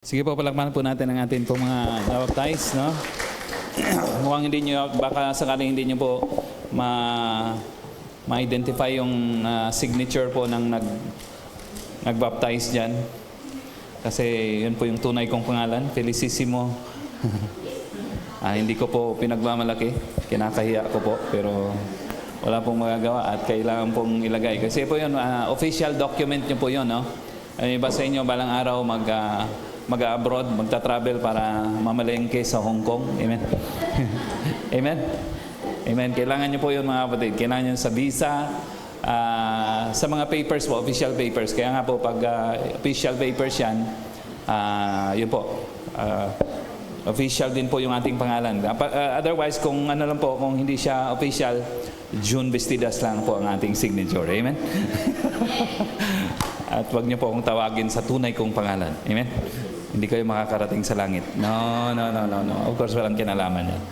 Sige po, palakpakan po natin ang atin po mga baptize, no? Mukhang hindi nyo, baka sakaling hindi nyo po ma-identify yung signature po ng nag-baptize dyan. Kasi yun po yung tunay kong pangalan, Felicissimo. Hindi ko po pinagmamalaki, kinakahiya ko po, pero wala pong magagawa at kailangan pong ilagay. Kasi po yun, official document nyo po yun, no? Iba sa inyo, balang araw mag-abroad, magta-travel para mamalengke sa Hong Kong. Amen. Amen. Amen. Kailangan nyo po yun mga kapatid. Kailangan nyo sa visa, sa mga papers po, official papers. Kaya nga po, pag official papers yan, yun po, official din po yung ating pangalan. Otherwise, kung ano lang po, kung hindi siya official, June Vestidas lang po ang ating signature. Amen. At wag niyo po akong tawagin sa tunay kong pangalan. Amen. Hindi kayo makakarating sa langit. No. Of course, walang kinalaman yan.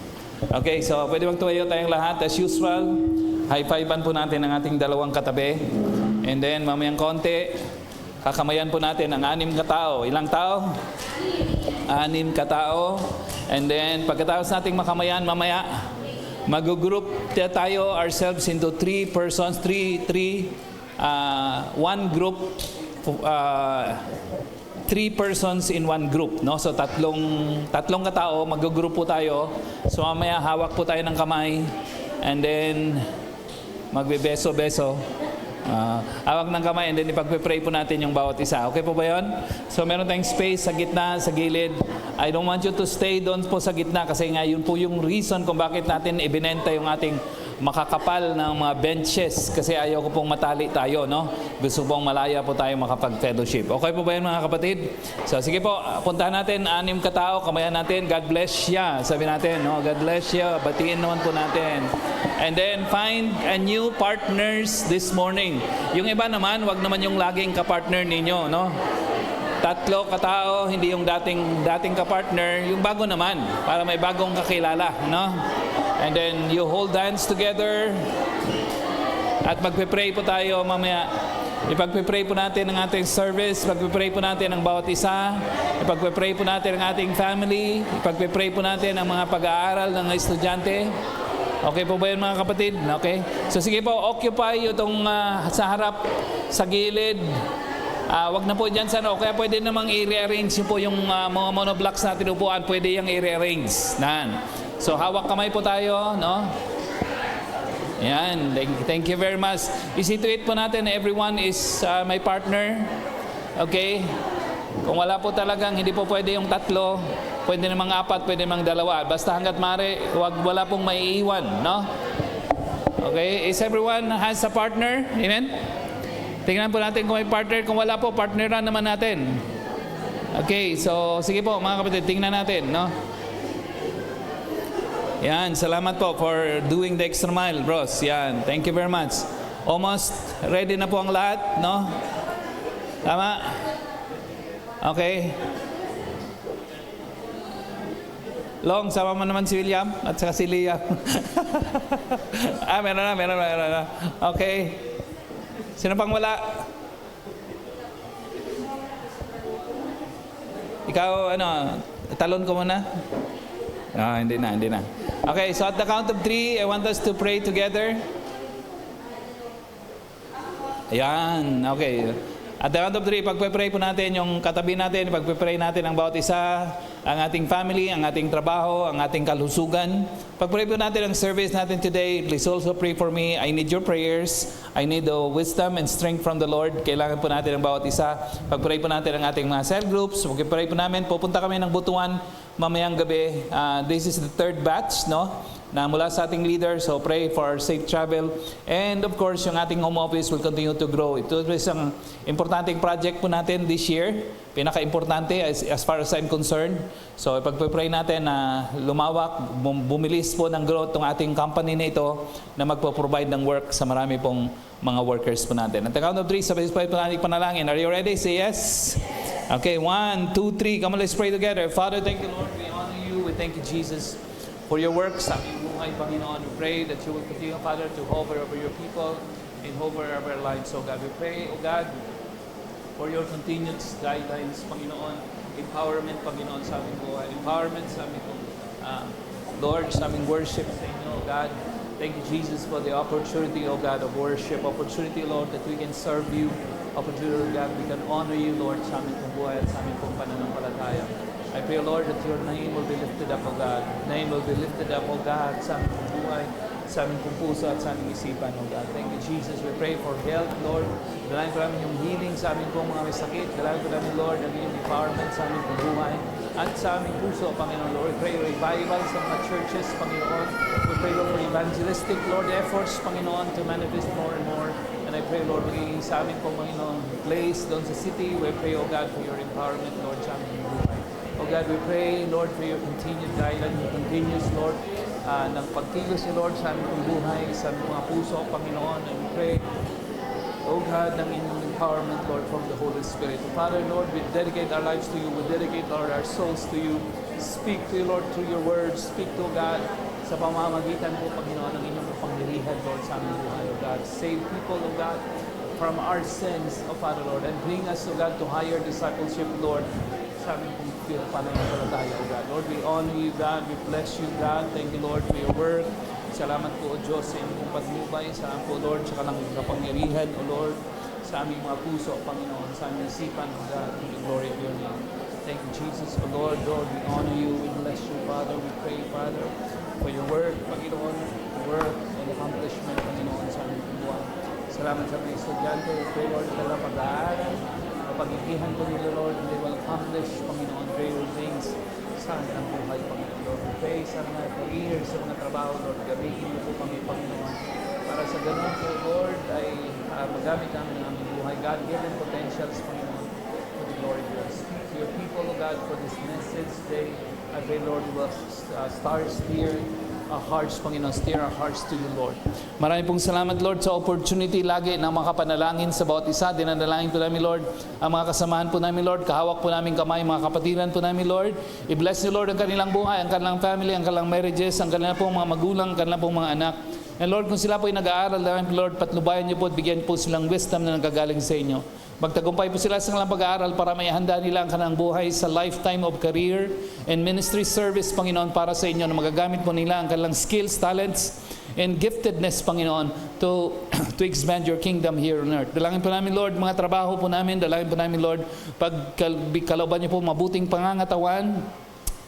Okay, so pwede magtumayo tayong lahat. As usual, high-fivean po natin ang ating dalawang katabi. And then, mamayang konti, kakamayan po natin ang 6 katao. Ilang tao? 6 katao. And then, pagkatapos nating makamayan, mamaya, mag-group tayo ourselves into 3 persons, 1 group, 3 persons in 1 group, no? So tatlong katao, mag-group po tayo. So mamaya hawak po tayo ng kamay and then magbe-beso-beso. Hawak ng kamay and then ipagpe-pray po natin yung bawat isa. Okay po ba 'yon? So meron tayong space sa gitna, sa gilid. I don't want you to stay doon po sa gitna kasi nga yun po yung reason kung bakit natin ibinenta yung ating makakapal ng mga benches kasi ayaw ko pong matali tayo, no? Gusto pong malaya po tayo makapag-fellowship. Okay po ba yan mga kapatid? So sige po, puntahan natin 6 katao, kamayan natin, God bless ya. Sabi natin, no? God bless ya. Batiin naman po natin. And then find a new partners this morning. Yung iba naman, wag naman yung laging kapartner ninyo, no? 3 katao, hindi yung dating kapartner, yung bago naman, para may bagong kakilala, no? And then you hold hands together at magpe-pray po tayo mamaya. Ipagpe-pray po natin ang ating service, ipagpe-pray po natin ang bawat isa, ipagpe-pray po natin ang ating family, ipagpe-pray po natin ang mga pag-aaral ng estudyante. Okay po ba yun mga kapatid? Okay? So sige po, occupy itong sa harap, sa gilid. Wag na po dyan sana. Kaya pwede namang i-rearrange po yung mga monoblocks natin upuan. Pwede yung i-rearrange. So hawak kamay po tayo, no? Yan. Thank you very much. Isituate po natin na everyone is my partner. Okay? Kung wala po talagang, hindi po pwede yung 3. Pwede namang 4, pwede namang 2. Basta hanggat maaari, wala pong maiiwan, no? Okay? Is everyone has a partner? Amen? Tingnan po natin kung may partner. Kung wala po, partneran naman natin. Okay, so sige po mga kapatid, tingnan natin, no? Yan, salamat po for doing the extra mile, bros. Yan, thank you very much. Almost ready na po ang lahat, no? Tama? Okay. Long, sama mo naman si William at saka si Liam. Meron na. Okay. Sino pang wala? Ikaw, talon ko muna. Hindi na. Okay, so at the count of 3, I want us to pray together. Ayan, okay. At the count of 3, pagpe-pray po natin yung katabi natin, pagpe-pray natin ang bawat isa, ang ating family, ang ating trabaho, ang ating kalusugan. Pag-pray po natin ang service natin today, please also pray for me. I need your prayers. I need the wisdom and strength from the Lord. Kailangan po natin ang bawat isa. Pag-pray po natin ang ating mga cell groups. Pag-pray po namin, pupunta kami ng Butuan mamayang gabi. This is the 3rd batch, no? Na mula sa ating leader, so pray for safe travel. And of course, yung ating home office will continue to grow. Ito is ang importanteng project po natin this year. Pinaka-importante as far as I'm concerned. So ipagpipray natin na lumawak, bumilis po ng growth ng ating company na ito na magpo-provide ng work sa marami pong mga workers po natin. At the count of 3, sabay-sabay po natin panalangin. Are you ready? Say yes. Okay, 1, 2, 3. Come on, let's pray together. Father, thank you, Lord. We honor you. We thank you, Jesus, for your work sa aming buhay, Panginoon. We pray that you will continue, Father, to hover over your people and hover over our lives. So God, we pray, O God, for your continued guidelines, Panginoon. empowerment, Panginoon, sa aming buhay. Empowerment sa aming, Lord, sa aming worship sa inyo, O God. Thank you, Jesus, for the opportunity, O God, of worship. Opportunity, Lord, that we can serve you. Opportunity, O God, we can honor you, Lord, sa aming pong buhay at sa aming pong pananampalataya. I pray, Lord, that your name will be lifted up, O God. Name will be lifted up, O God, sa aming pong buhay, sa aming pong puso at sa aming isipan, O God. Thank you, Jesus. We pray for health, Lord. Dalangin ko namin yung healing sa aming pong mga may sakit. Dalangin ko namin, Lord, ang iyong empowerment sa aming pong buhay at sa aming puso, Panginoon, Lord. We pray revival sa mga churches, Panginoon. We pray, Lord, for evangelistic, Lord, efforts, Panginoon, to manifest more and more. And I pray, Lord, magiging sa aming pong, Panginoon, place doon sa city. We pray, O God, for your empowerment, Lord, sa aming buhay. O God, we pray, Lord, for your continued guidance, your continuous, Lord, ng pagkilos ni Lord sa aming pong buhay, sa aming mga puso, Panginoon. And we pray, O God, ng inyong empowerment, Lord, from the Holy Spirit. Father, Lord, we dedicate our lives to you. We dedicate, Lord, our souls to you. Speak to you, Lord, through your words. Speak to God sa pamamagitan po, Panginoon, ng inyong kapangyarihan, Lord, sa aming buhay, O God. Save people, O God, from our sins, O Father, Lord, and bring us, O God, to higher discipleship, Lord, sa aming pong pananampalataya, O God. Lord, we honor you, God. We bless you, God. Thank you, Lord, for your work. Salamat po, O Diyos, sa inyong patnubay. Salamat po, Lord, sa kanang kapangyarihan, O Lord, sa aming mga puso, Panginoon, sa aming isipan, O God, in the glory of your name. Thank you, Jesus, O Lord. Lord, we honor you. We bless you, Father. We pray, Father, for your word, Panginoon, the work and accomplishment, Panginoon, sa aming buwan. Salamat sa mga estudyante. We pray, Lord, na pag-aaral, kapag-igihan ko nila, Lord, they will accomplish, Panginoon, greater things sa kanilang buhay, Panginoon. Lord, we pray sa mga career, sa mga trabaho, Lord, gamitin niyo po kami, Panginoon, para sa ganun po, Lord, ay magamit namin ang aming buhay. God, given potentials, Panginoon, for the glory of God. Speak to your people, O God, for this message today. I pray, Lord, we will start here our hearts, Panginoon, steer our hearts to you, Lord. Maraming pong salamat, Lord, sa opportunity lagi na makapanalangin sa bawat isa. Dinadalangin po namin, Lord, ang mga kasamahan po namin, Lord, kahawak po namin kamay, mga kapatiran po namin, Lord. I-bless niyo, Lord, ang kanilang buhay, ang kanilang family, ang kanilang marriages, ang kanilang pong mga magulang, ang kanilang pong mga anak. And Lord, kung sila po ay nag-aaral, Lord, patnubayan niyo po at bigyan po silang wisdom na nagagaling sa inyo. Magtagumpay po sila sa kanilang pag-aaral para may handa nila ang kanilang buhay sa lifetime of career and ministry service, Panginoon, para sa inyo na magagamit po nila ang kanilang skills, talents, and giftedness, Panginoon, to expand your kingdom here on earth. Dalangin po namin, Lord, mga trabaho po namin, dalangin po namin, Lord, pagkalooban niyo po mabuting pangangatawan.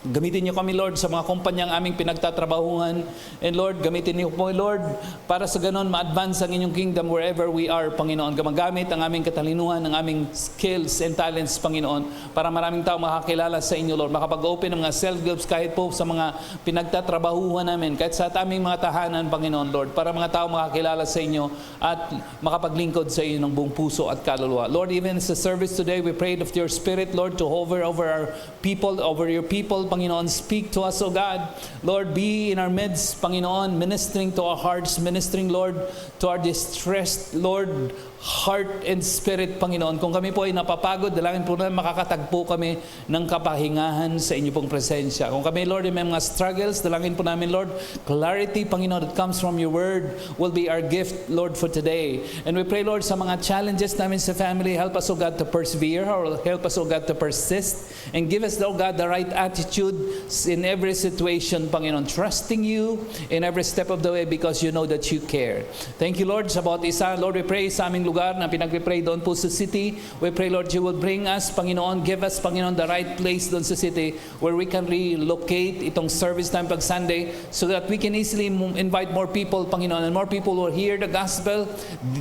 Gamitin niyo kami, Lord, sa mga kumpanyang aming pinagtatrabahuhan. And Lord, gamitin niyo po, Lord, para sa ganon ma-advance ang inyong kingdom wherever we are, Panginoon. Gamagamit ang aming katalinuhan, ang aming skills and talents, Panginoon, para maraming tao makakilala sa inyo, Lord. Makapag-open ng mga cell groups kahit po sa mga pinagtatrabahuhan namin, kahit sa aming mga tahanan, Panginoon, Lord, para mga tao makakilala sa inyo at makapaglingkod sa inyo ng buong puso at kaluluwa. Lord, even sa service today, we prayed of your Spirit, Lord, to hover over our people, over your people, Panginoon. Speak to us, O God. Lord, be in our midst, Panginoon, ministering to our hearts, ministering, Lord, to our distressed, Lord, heart and spirit, Panginoon. Kung kami po ay napapagod, dalangin po na makakatagpo kami ng kapahingahan sa inyo pong presensya. Kung kami, Lord, may mga struggles, dalangin po namin, Lord, clarity, Panginoon, that comes from your word will be our gift, Lord, for today. And we pray, Lord, sa mga challenges namin sa family, help us, O God, to persevere, or help us, O God, to persist, and give us, O God, the right attitude in every situation, Panginoon, trusting you in every step of the way because you know that you care. Thank you, Lord, sa bawat isa. Lord, we pray sa aming lugar na pinag-pray doon po sa city. We pray, Lord, you will bring us, Panginoon, give us, Panginoon, the right place doon sa city where we can relocate itong service time pag Sunday so that we can easily invite more people, Panginoon, and more people will hear the gospel,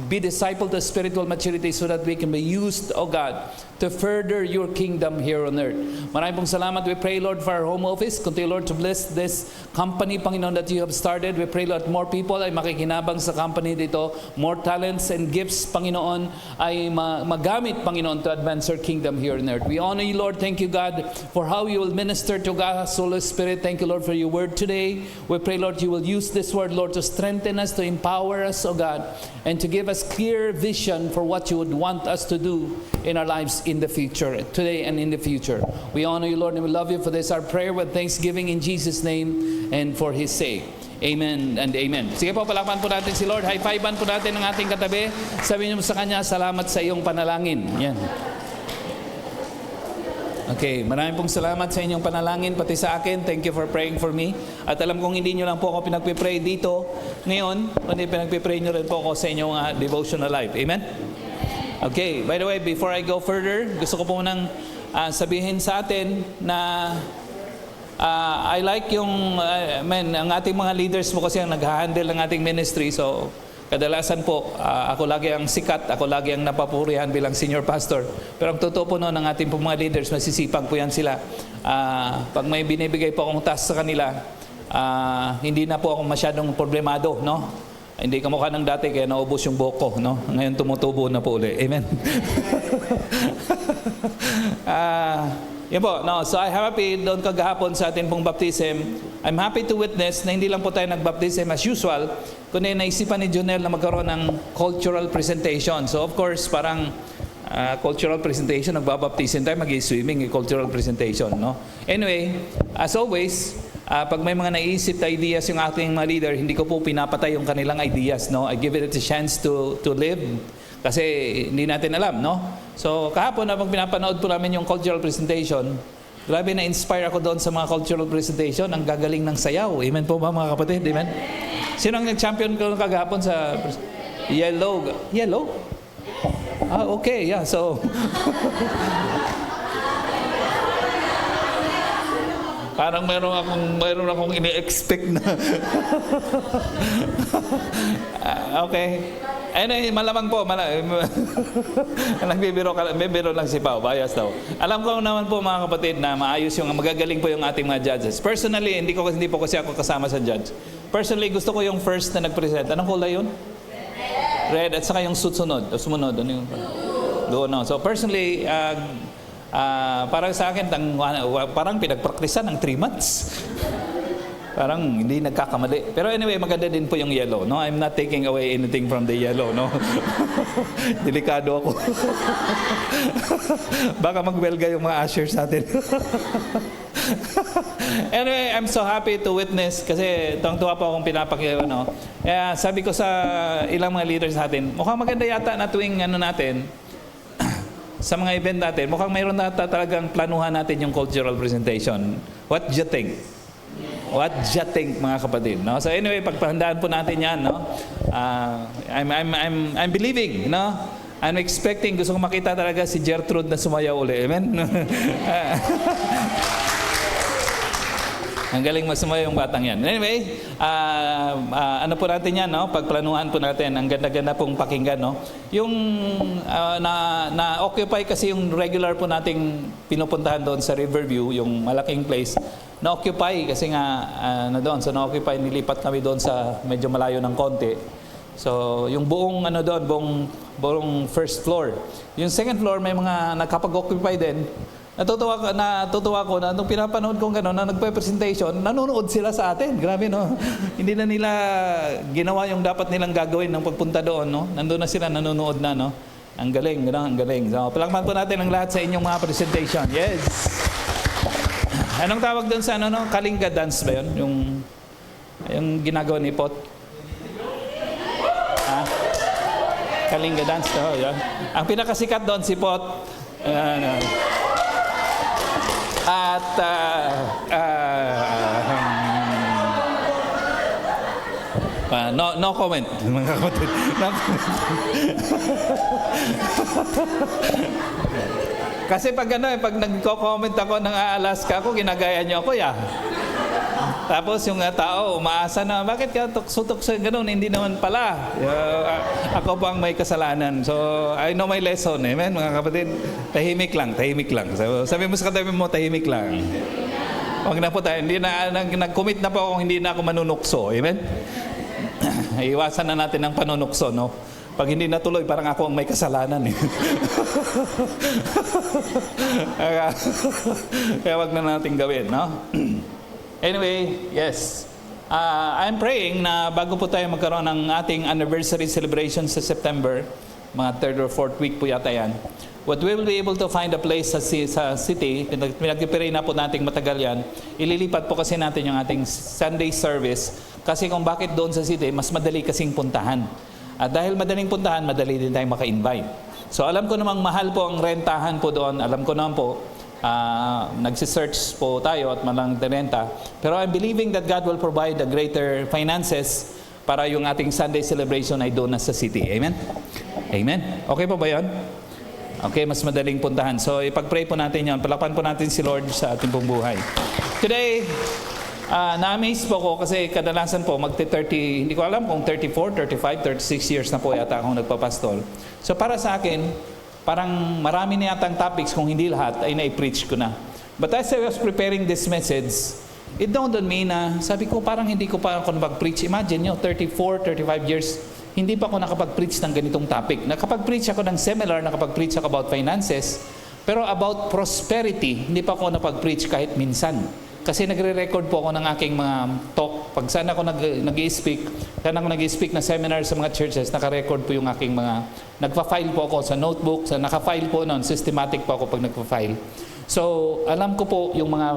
be discipled to spiritual maturity so that we can be used, oh God, to further your kingdom here on earth. Maraming pong salamat. We pray, Lord, for our home office. Continue, Lord, to bless this company, Panginoon, that you have started. We pray, Lord, more people ay makikinabang sa company dito. More talents and gifts, Panginoon, ay magamit, Panginoon, to advance your kingdom here on earth. We honor you, Lord. Thank you, God, for how you will minister to God's Holy Spirit. Thank you, Lord, for your word today. We pray, Lord, you will use this word, Lord, to strengthen us, to empower us, oh God, and to give us clear vision for what you would want us to do in our lives in the future, today and in the future. We honor you, Lord, and we love you for this, our prayer with thanksgiving in Jesus' name and for His sake. Amen and amen. Sige po, palakpan po natin si Lord. High-fivean po natin ang ating katabi. Sabihin mo sa Kanya, salamat sa iyong panalangin. Yan. Okay, maraming pong salamat sa inyong panalangin, pati sa akin. Thank you for praying for me. At alam kong hindi nyo lang po ako pinagpipray dito ngayon, kundi pinagpipray nyo rin po ako sa inyong devotional life. Amen? Okay, by the way, before I go further, gusto ko po munang sabihin sa atin na I like yung, ang ating mga leaders po kasi ang nag-handle ng ating ministry. So, kadalasan po, ako lagi ang sikat, ako lagi ang napapurihan bilang senior pastor. Pero ang totoo po noon, ng ating po mga leaders, masisipag po yan sila. Pag may binibigay po akong task sa kanila, hindi na po ako masyadong problemado, no? Hindi kamukha ng dati, kaya naubos yung boko, no? Ngayon tumutubo na po uli. Amen? Yan po, no? So I'm happy doon kagahapon sa ating pong baptism. I'm happy to witness na hindi lang po tayo nagbaptism as usual, kundi naisipan ni Jonel na magkaroon ng cultural presentation. So of course, parang cultural presentation, nagbabaptism tayo, mag-swimming, cultural presentation, no? Anyway, as always, pag may mga naisip na ideas yung ating mga leader, hindi ko po pinapatay yung kanilang ideas, no? I give it a chance to live. Kasi hindi natin alam, no? So kahapon na pag pinapanood po namin yung cultural presentation, grabe na-inspire ako doon sa mga cultural presentation. Ang gagaling ng sayaw. Amen po ba mga kapatid? Amen? Sino ang nag-champion ko kagahapon sa yellow? Yellow? Okay, yeah. So parang meron akong ini-expect na. Okay. Anyway, malamang po, nagbibiro lang si Pao, bias daw. Alam ko naman po mga kapatid na maayos yung magagaling po yung ating mga judges. Personally, hindi po kasi ako kasama sa judge. Personally, gusto ko yung first na nag-present. Anong kulay yun? Red. At saka yung sumunod. Ano yung no. So personally, parang sa akin, parang pinagpraktisan ng 3 months. Parang hindi nagkakamali. Pero anyway, maganda din po yung yellow, no? I'm not taking away anything from the yellow, no? Delikado ako. Baka magwelga yung mga ushers natin. Anyway, I'm so happy to witness kasi tuwang-tuwa po akong pinapakita, no? Kaya sabi ko sa ilang mga leaders natin, mukhang maganda yata na tuwing natin, sa mga event natin, mukhang mayroon na talagang planuhan natin yung cultural presentation. What do you think? What do you think, mga kapatid? No? So anyway, pagpahandaan po natin yan, no? I'm believing, no? I'm expecting, gusto kong makita talaga si Gertrude na sumayaw uli. Amen? Ang galing sumayaw yung batang yan. Anyway, ano po natin yan, no? Pagplanuhan po natin, ang ganda-ganda pong pakinggan, no? Yung na-occupy kasi yung regular po nating pinupuntahan doon sa Riverview, yung malaking place, na-occupy kasi nga doon. So na-occupy, nilipat kami doon sa medyo malayo ng konti. So yung buong doon, buong first floor. Yung second floor may mga nakapag-occupy din. Natutuwa ko na nung pinapanood kong gano'n na nagpe-presentation, nanonood sila sa atin. Grabe, no? Hindi na nila ginawa yung dapat nilang gagawin ng pagpunta doon, no? Nandun na sila, nanonood na, no? Ang galing, gano'n, ang galing. So, palakpan po natin ang lahat sa inyong mga presentation. Yes! Anong tawag doon sa no? Kalinga dance ba yun? Yung ginagawa ni Pot? Kalinga dance, oh, yeah. Ang pinakasikat doon si Pot. At no comment, mga kapatid. No comment. Kasi pag pag nagko-comment ako ng Alaska ako, ginagaya niyo ako, ya. Tapos yung tao, umaasa na, bakit ka tukso-tukso gano'n? Hindi naman pala. Ako po ang may kasalanan. So, I know my lesson. Amen, mga kapatid? Tahimik lang. So, sabi mo sa katabi mo, tahimik lang. Huwag na po tayo. Nag-commit na po ako, hindi na ako manunukso. Amen? Iwasan na natin ang panunukso, no? Pag hindi natuloy, parang ako ang may kasalanan. Kaya wag na natin gawin, no? Anyway, yes. I'm praying na bago po tayo magkaroon ng ating anniversary celebration sa September, mga 3rd or 4th week po yata yan, what we will be able to find a place sa city, pinag-pray na po nating matagal yan, ililipat po kasi natin yung ating Sunday service, kasi kung bakit doon sa city, mas madali kasing puntahan. At dahil madaling puntahan, madali din tayong maka-invite. So alam ko namang mahal po ang rentahan po doon, alam ko naman po, nagsisearch po tayo at malang renta. Pero I'm believing that God will provide the greater finances para yung ating Sunday celebration ay doon na sa city. Amen? Amen? Okay po ba yun? Okay, mas madaling puntahan. So, ipag-pray po natin yun. Palakpan po natin si Lord sa ating pong buhay. Today, na-amaze po ko kasi kadalasan po magti-30, hindi ko alam kung 34, 35, 36 years na po yata akong nagpapastol. So, para sa akin, parang marami na yatang topics, kung hindi lahat, ay na-preach ko na. But as I was preparing this message, it dawned on me na sabi ko parang hindi ko pa ako nakapag-preach. Imagine nyo, 34, 35 years, hindi pa ako nakapag-preach ng ganitong topic. Nakapag-preach ako ng seminar, nakapag-preach ako about finances, pero about prosperity, hindi pa ako napag-preach kahit minsan. Kasi nagre-record po ako ng aking mga talk. Pag saan ako nag-i-speak, saan ako nag-i-speak na seminar sa mga churches, naka-record po yung aking mga, nagpa-file po ako sa notebook, naka-file po noon, systematic po ako pag nagpa-file. So, alam ko po yung mga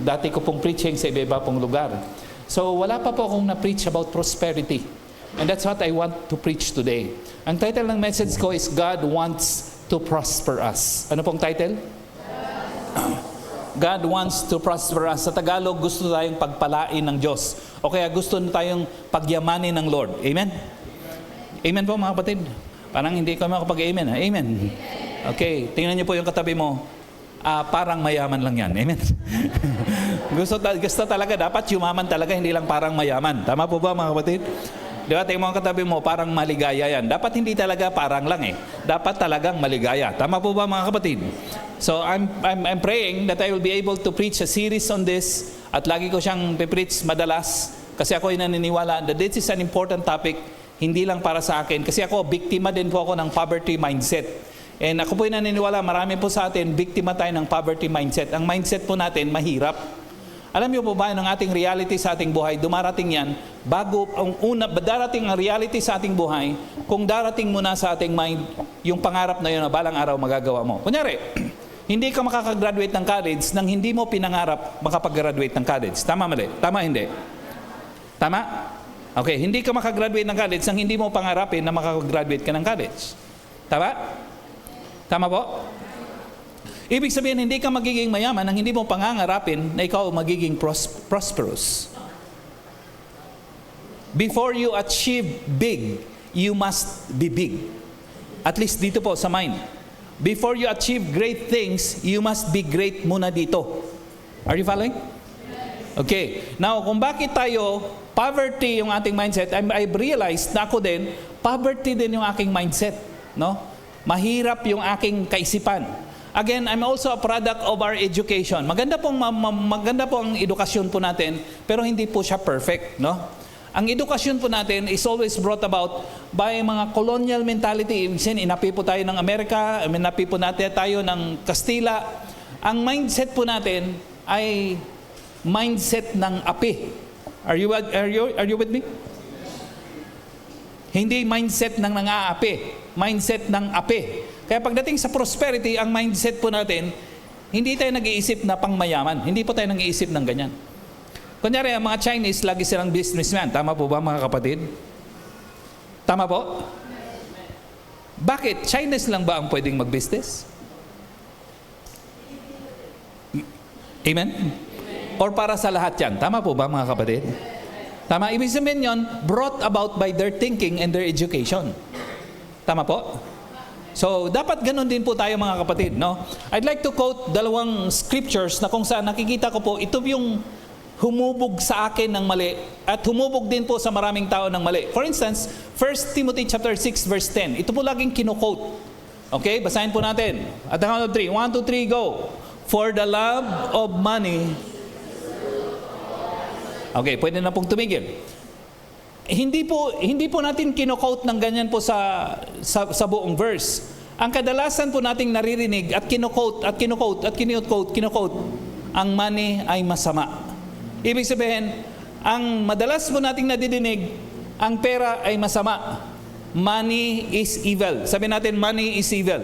dati ko pong preaching sa iba-iba pong lugar. So, wala pa po akong na-preach about prosperity. And that's what I want to preach today. Ang title ng message ko is God Wants to Prosper Us. Ano pong title? God wants to prosper us. Sa Tagalog, gusto tayong pagpalain ng Diyos. O kaya gusto tayong pagyamanin ng Lord. Amen? Amen po mga kapatid? Parang hindi ko makapag-amen. Amen. Okay, tingnan niyo po yung katabi mo. Parang mayaman lang yan. Amen? gusto talaga, dapat yumaman talaga, hindi lang parang mayaman. Tama po ba mga kapatid? Di ba, tingnan mo ang katabi mo, parang maligaya yan. Dapat hindi talaga parang lang eh. Dapat talagang maligaya. Tama po ba mga kapatid? So I'm praying that I will be able to preach a series on this at lagi ko siyang preach madalas kasi ako ay naniniwala that this is an important topic, hindi lang para sa akin. Kasi ako, biktima din po ako ng poverty mindset. And ako po ay naniniwala, marami po sa atin, biktima tayo ng poverty mindset. Ang mindset po natin, mahirap. Alam niyo po ba, ng ating reality sa ating buhay, dumarating yan, bago ang darating ang reality sa ating buhay, kung darating muna sa ating mind, yung pangarap na yun na balang araw magagawa mo. Kunyari, hindi ka makakagraduate ng college nang hindi mo pinangarap makapag-graduate ng college. Tama mali? Tama hindi? Tama? Okay, hindi ka makagraduate ng college nang hindi mo pangarapin na makakagraduate ka ng college. Tama? Tama po? Ibig sabihin, hindi ka magiging mayaman nang hindi mo pangangarapin na ikaw magiging prosperous. Before you achieve big, you must be big. At least dito po sa mind. Before you achieve great things, you must be great muna dito. Are you following? Okay. Now, kung bakit tayo, poverty yung ating mindset, I've realized na ako din, poverty din yung aking mindset. No? Mahirap yung aking kaisipan. Again, I'm also a product of our education. Maganda po ang edukasyon po natin, pero hindi po siya perfect, no? Ang edukasyon po natin is always brought about by mga colonial mentality. Inapi po tayo ng Amerika, inapi po natin tayo ng Kastila. Ang mindset po natin ay mindset ng api. Are you with me? Hindi mindset ng nang-aapi, mindset ng api. Kaya pagdating sa prosperity, ang mindset po natin, hindi tayo nag-iisip na pangmayaman. Hindi po tayo nag-iisip ng ganyan. Kunyari, ang mga Chinese, lagi silang businessman. Tama po ba mga kapatid? Tama po? Bakit? Chinese lang ba ang pwedeng mag-business? Amen? Or para sa lahat yan? Tama po ba mga kapatid? Tama? Ibig sabihin yun, brought about by their thinking and their education. Tama po? So, dapat ganun din po tayo mga kapatid, no? I'd like to quote dalawang scriptures na kung saan nakikita ko po, ito yung humubog sa akin ng mali at humubog din po sa maraming tao ng mali. For instance, 1 Timothy chapter 6 verse 10. Ito po laging kino-quote. Okay, basahin po natin. At the count of 3. 1, 2, 3, go. For the love of money. Okay, pwede na pong tumigil. Hindi po natin kino-quote ng ganyan po sa buong verse. Ang kadalasan po nating naririnig at kino-quote, ang money ay masama. Ibig sabihin, ang madalas po nating nadidinig, ang pera ay masama. Money is evil. Sabi natin, money is evil.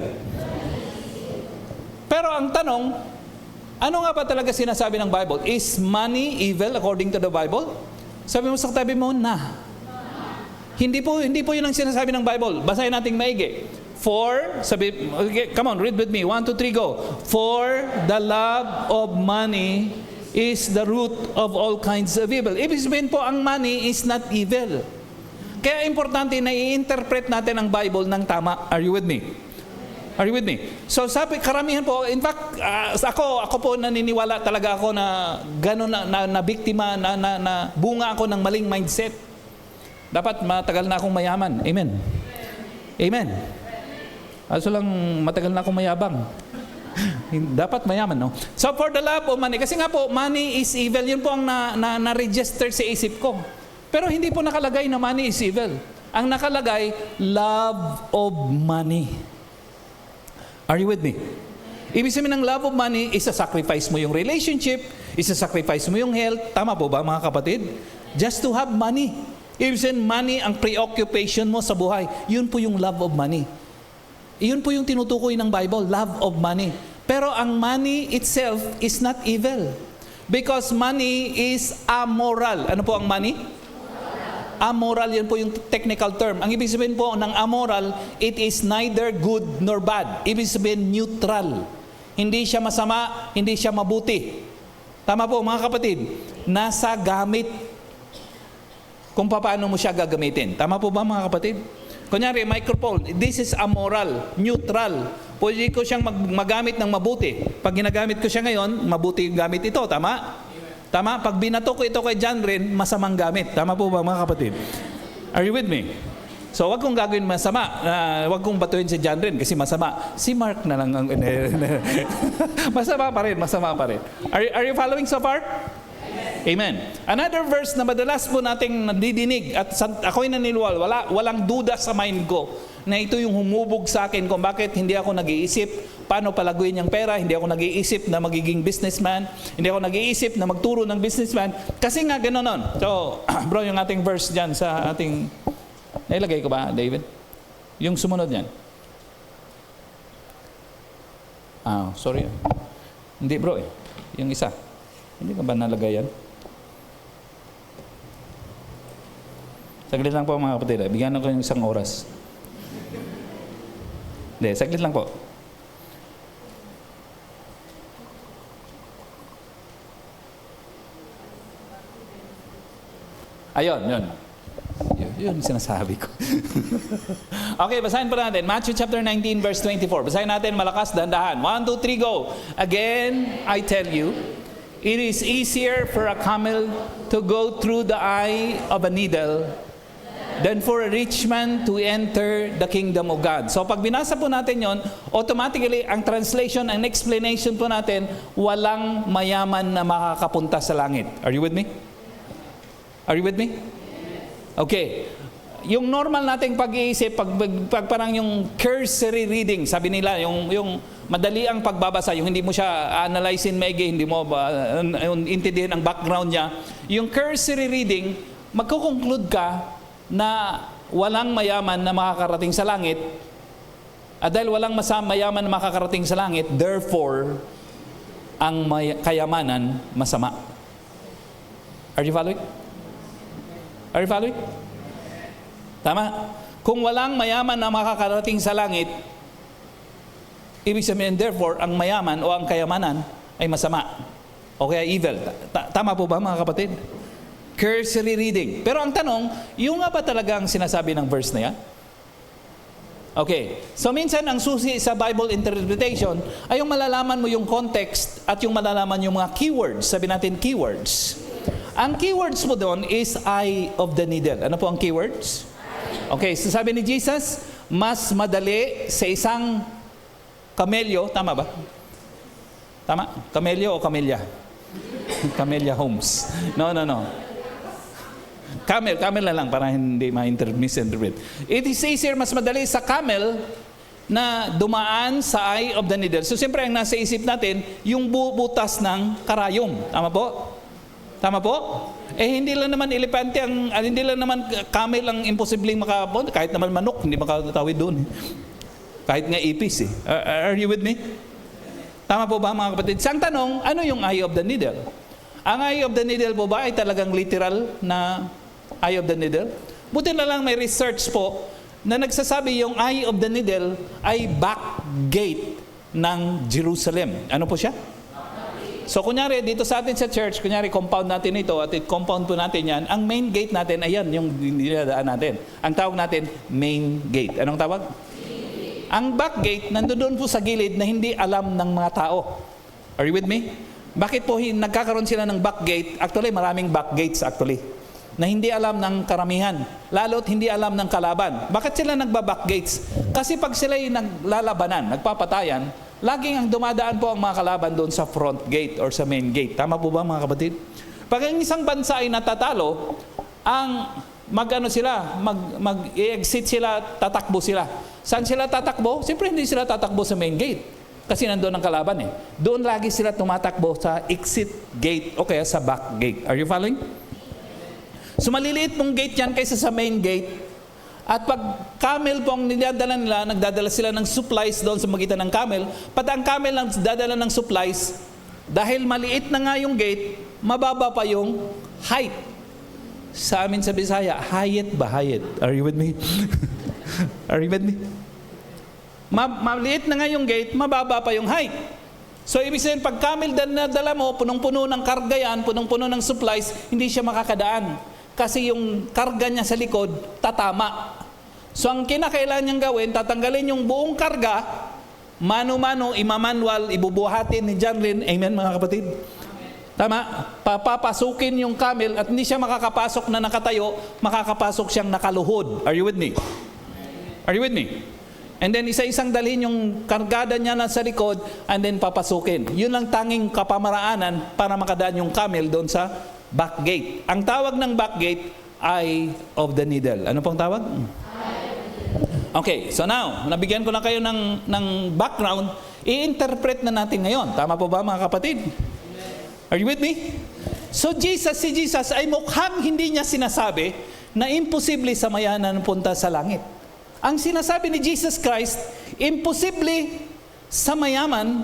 Pero ang tanong, ano nga ba talaga sinasabi ng Bible? Is money evil according to the Bible? Sabi mo sa katabi mo, na. Hindi po yun ang sinasabi ng Bible. Basahin natin maigi. okay, come on, read with me. 1, 2, 3, go. For the love of money is the root of all kinds of evil. Ibig sabihin po, ang money is not evil. Kaya importante na i-interpret natin ang Bible ng tama. Are you with me? Are you with me? So sabi, karamihan po, in fact, ako po naniniwala talaga ako na gano'n na biktima, na bunga ako ng maling mindset. Dapat matagal na akong mayaman. Amen. Amen. Aso lang, matagal na akong mayabang. Dapat mayaman, no? So for the love of money, kasi nga po, money is evil. Yun po ang na-register sa isip ko. Pero hindi po nakalagay na money is evil. Ang nakalagay, love of money. Are you with me? Ibig sabihin ng love of money, isa-sacrifice mo yung relationship, isa-sacrifice mo yung health. Tama po ba, mga kapatid? Just to have money. Ibig sabihin, money ang preoccupation mo sa buhay. Yun po yung love of money. Iyon po yung tinutukoy ng Bible, love of money. Pero ang money itself is not evil. Because money is amoral. Ano po ang money? Amoral, yan po yung technical term. Ang ibig sabihin po ng amoral, it is neither good nor bad. Ibig sabihin neutral. Hindi siya masama, hindi siya mabuti. Tama po mga kapatid, nasa gamit kung paano mo siya gagamitin. Tama po ba mga kapatid? Kunyari, microphone, this is amoral, neutral. Pwede ko siyang magamit ng mabuti. Pag ginagamit ko siya ngayon, mabuti yung gamit ito. Tama? Tama? Pag binato ko ito kay John rin, masamang gamit. Tama po ba mga kapatid? Are you with me? So, wag kong gagawin masama. Wag kong batuhin si John rin kasi masama. Si Mark na lang ang... masama pa rin, masama pa rin. Are you following so far? Amen. Another verse na madalas po nating nadidinig at ako'y naniniwala, walang duda sa mind ko na ito yung humubog sa akin kung bakit hindi ako nag-iisip paano palaguin yung pera, hindi ako nag-iisip na magiging businessman, hindi ako nag-iisip na magturo ng businessman, kasi nga gano'n nun. So, bro, yung ating verse dyan sa ating, nailagay ko ba, David? Yung sumunod yan. Sorry. Hindi bro yung isa. Hindi ka ba nalagay yan? Saglit lang po mga kapatid. Bigyan ko yung isang oras. Hindi, saglit lang po. Ayun, yun. Yun sinasabi ko. Okay, basahin po natin. Matthew chapter 19 verse 24. Basahin natin malakas, dandahan. 1, 2, 3, go. Again, I tell you, it is easier for a camel to go through the eye of a needle than for a rich man to enter the kingdom of God. So pag binasa po natin yon, automatically ang translation and explanation po natin, walang mayaman na makakapunta sa langit. Are you with me? Are you with me? Okay. Yung normal nating pag-iisip, pag parang yung cursory reading, sabi nila, yung madali ang pagbabasa, yung hindi mo siya analyzein maigi, hindi mo intindihin ang background niya. Yung cursory reading, magko-conclude ka na walang mayaman na makakarating sa langit. At dahil walang mayaman na makakarating sa langit, therefore, ang kayamanan masama. Are you following? Are you following? Tama? Kung walang mayaman na makakarating sa langit, ibig sabihin, therefore, ang mayaman o ang kayamanan ay masama. O kaya evil. Tama po ba mga kapatid? Cursory reading. Pero ang tanong, yung nga ba talaga ang sinasabi ng verse na yan? Okay. So minsan ang susi sa Bible interpretation ay yung malalaman mo yung context at yung malalaman yung mga keywords. Sabi natin keywords. Ang keywords mo doon is eye of the needle. Ano po ang keywords? Okay, so sabi ni Jesus, mas madali sa isang kamelyo, tama ba? Tama? Kamelyo o kamelya? Camellia Homes. No. Camel na lang para hindi misinterpret. It is easier, mas madali sa camel na dumaan sa eye of the needle. So siyempre ang nasa isip natin, yung butas ng karayom. Tama po? Tama po? Hindi lang naman elepante hindi lang naman camel ang imposibleng makabot. Kahit naman manok, hindi makatawid doon. Kahit nga ipis eh. Are you with me? Tama po ba mga kapatid? Sang tanong, ano yung eye of the needle? Ang eye of the needle po ba ay talagang literal na eye of the needle? Buti na lang may research po na nagsasabi yung eye of the needle ay back gate ng Jerusalem. Ano po siya? So kunyari, dito sa atin sa church, kunyari compound natin ito at compound po natin yan, ang main gate natin, ayan, yung dinadaan natin. Ang tawag natin, main gate. Anong tawag? Ang back gate, nandoon po sa gilid na hindi alam ng mga tao. Are you with me? Bakit po nagkakaroon sila ng back gate? Actually, maraming back gates actually. Na hindi alam ng karamihan. Lalo't hindi alam ng kalaban. Bakit sila nagba-back gates? Kasi pag sila'y naglalabanan, nagpapatayan, laging ang dumadaan po ang mga kalaban doon sa front gate or sa main gate. Tama po ba mga kapatid? Pag ang isang bansa ay natatalo, ang mag-exit sila, tatakbo sila. Saan sila tatakbo? Siyempre hindi sila tatakbo sa main gate. Kasi nandoon ang kalaban eh. Doon lagi sila tumatakbo sa exit gate o kaya sa back gate. Are you following? So maliliit pong gate yan kaysa sa main gate. At pag camel po ang nidadala nila, nagdadala sila ng supplies doon sa magitan ng camel. Pati ang camel ang dadala ng supplies, dahil maliit na nga yung gate, mababa pa yung height. Sa amin sa Bisaya, hayet ba? Hayet. Are you with me? Are you with me? Maliit na nga yung gate, mababa pa yung height. So ibig sabihin, pag camel na dala mo, punong-puno ng karga yan, punong-puno ng supplies, hindi siya makakadaan. Kasi yung karga niya sa likod, tatama. So ang kinakailangan niyang gawin, tatanggalin yung buong karga, mano-mano, imamanwal, ibubuhatin ni John Lynn. Amen mga kapatid? Tama? Papapasukin yung camel at hindi siya makakapasok na nakatayo, makakapasok siyang nakaluhod. Are you with me? Are you with me? And then isa-isang dalhin yung kargada niya na sa likod and then papasukin. Yun lang tanging kapamaraanan para makadaan yung camel doon sa back gate. Ang tawag ng back gate ay of the needle. Ano pong tawag? Okay, so now, nabigyan ko na kayo ng background, i-interpret na natin ngayon. Tama po ba mga kapatid? Are you with me? So si Jesus ay mukhang hindi niya sinasabi na imposible sa mayanan punta sa langit. Ang sinasabi ni Jesus Christ, imposible sa mayaman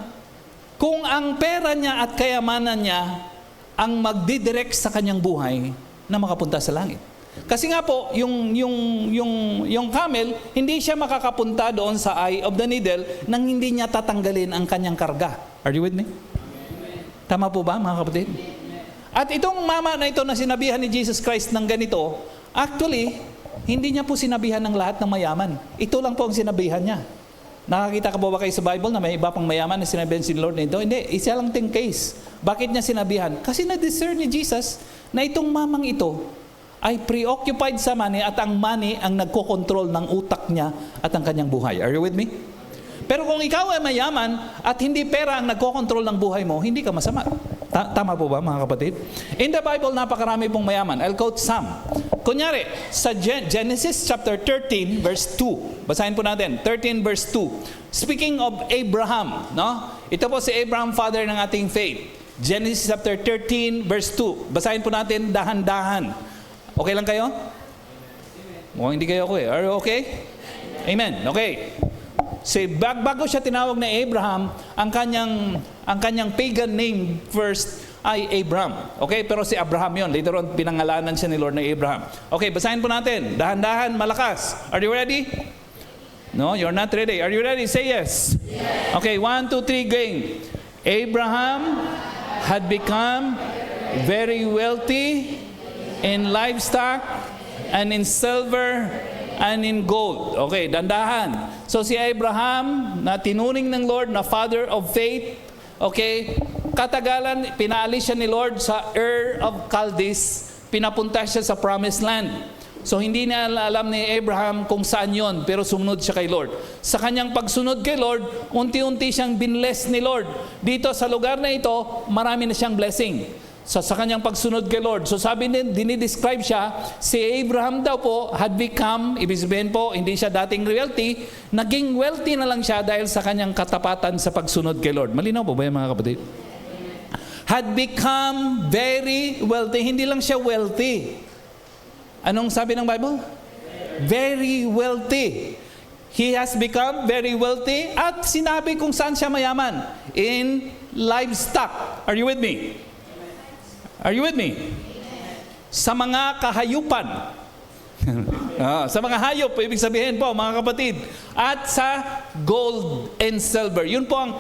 kung ang pera niya at kayamanan niya ang magdidirect sa kanyang buhay na makapunta sa langit. Kasi nga po, yung camel, hindi siya makakapunta doon sa eye of the needle nang hindi niya tatanggalin ang kanyang karga. Are you with me? Tama po ba mga kapatid? At itong mama na ito na sinabihan ni Jesus Christ ng ganito, actually, hindi niya po sinabihan ng lahat ng mayaman. Ito lang po ang sinabihan niya. Nakakita ka po ba kayo sa Bible na may iba pang mayaman na sinabihan si Lord nito? Hindi, isa lang ting case. Bakit niya sinabihan? Kasi na-discern ni Jesus na itong mamang ito ay preoccupied sa money at ang money ang nagkokontrol ng utak niya at ang kanyang buhay. Are you with me? Pero kung ikaw ay mayaman at hindi pera ang nagkokontrol ng buhay mo, hindi ka masama. Tama po ba mga kapatid? In the Bible, napakarami pong mayaman. I'll quote some. Kunyari, sa Genesis chapter 13 verse 2. Basahin po natin, 13 verse 2. Speaking of Abraham, no? Ito po si Abraham, father ng ating faith. Genesis chapter 13 verse 2. Basahin po natin dahan-dahan. Okay lang kayo? Mukhang hindi kayo okay. Are you okay? Amen. Okay. Bago siya tinawag na Abraham, ang kanyang pagan name first ay Abram. Okay, pero si Abraham yon. Later on, pinangalanan siya ni Lord na Abraham. Okay, basahin po natin. Dahan-dahan, malakas. Are you ready? No, you're not ready. Are you ready? Say yes. Yes. Okay, 1, 2, 3, going. Abraham had become very wealthy in livestock and in silver and in gold. Okay, dandahan. So si Abraham, na tinuring ng Lord na father of faith, okay, katagalan, pinaalis siya ni Lord sa Ur of Chaldees, pinapunta siya sa promised land. So hindi na alam ni Abraham kung saan yon, pero sumunod siya kay Lord. Sa kanyang pagsunod kay Lord, unti-unti siyang binless ni Lord. Dito sa lugar na ito, marami na siyang blessing. So sa kanyang pagsunod kay Lord. So sabi din, dinidescribe siya, si Abraham daw po had become, ibig sabihin po, hindi siya dating wealthy, naging wealthy na lang siya dahil sa kanyang katapatan sa pagsunod kay Lord. Malinaw po ba yan mga kapatid? Had become very wealthy. Hindi lang siya wealthy. Anong sabi ng Bible? Very wealthy. He has become very wealthy at sinabi kung saan siya mayaman. In livestock. Are you with me? Are you with me? Sa mga kahayupan. Sa mga hayop, ibig sabihin po, mga kapatid. At sa gold and silver. Yun po ang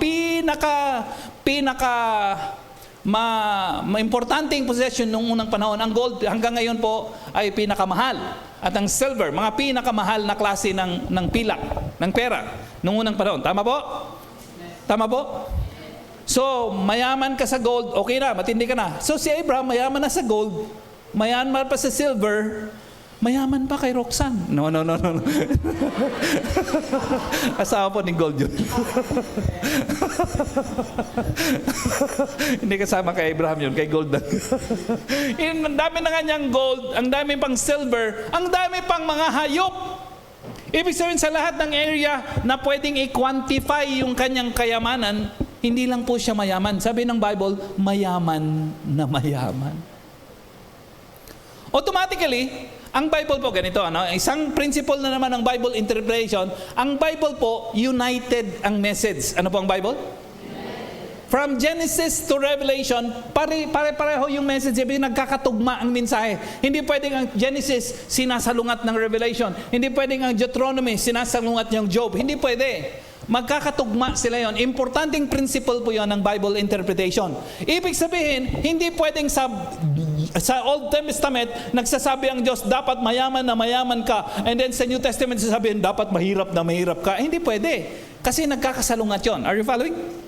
importanteng possession nung unang panahon. Ang gold hanggang ngayon po ay pinakamahal. At ang silver, mga pinakamahal na klase ng pilak, ng pera, nung unang panahon. Tama po? Tama po? So, mayaman ka sa gold, okay na, matindi ka na. So, si Abraham, mayaman na sa gold, mayaman pa sa silver, mayaman pa kay Roxanne. No. Asawa po ni Gold yun. Hindi kasama kay Abraham yun, kay Gold lang. Ang dami na kanyang gold, ang dami pang silver, ang dami pang mga hayop. Ibig sabihin sa lahat ng area na pwedeng i-quantify yung kanyang kayamanan, hindi lang po siya mayaman. Sabi ng Bible, mayaman na mayaman. Automatically, ang Bible po ganito, isang principle na naman ng Bible interpretation, ang Bible po, united ang message. Ano po ang Bible? From Genesis to Revelation, pare-pareho yung message. Nagkakatugma ang mensahe. Hindi pwedeng ang Genesis sinasalungat ng Revelation. Hindi pwedeng ang Deuteronomy sinasalungat ng Job. Hindi pwede. Magkakatugma sila yon. Importanteng principle po yon ng Bible interpretation. Ibig sabihin, hindi pwedeng sa Old Testament, nagsasabi ang Diyos, dapat mayaman na mayaman ka. And then sa New Testament, sasabihin, dapat mahirap na mahirap ka. Hindi pwede. Kasi nagkakasalungat yon. Are you following?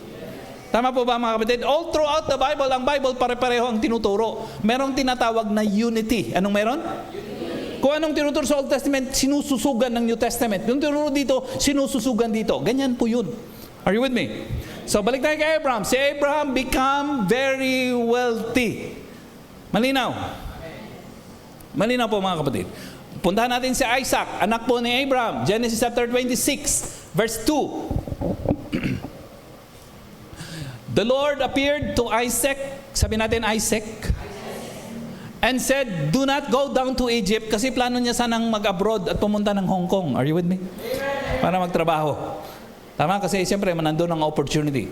Tama po ba mga kapatid? All throughout the Bible, ang Bible pare-pareho ang tinuturo. Merong tinatawag na unity. Anong meron? Unity. Kung anong tinuturo sa Old Testament, sinususugan ng New Testament. Yung tinuturo dito, sinususugan dito. Ganyan po yun. Are you with me? So balik tayo kay Abraham. Si Abraham become very wealthy. Malinaw. Malinaw po mga kapatid. Puntahan natin si Isaac, anak po ni Abraham. Genesis chapter 26, verse 2. The Lord appeared to Isaac, sabi natin Isaac, and said, do not go down to Egypt, kasi plano niya sanang mag-abroad at pumunta ng Hong Kong. Are you with me? Para magtrabaho. Tama, kasi siyempre nandun ang opportunity.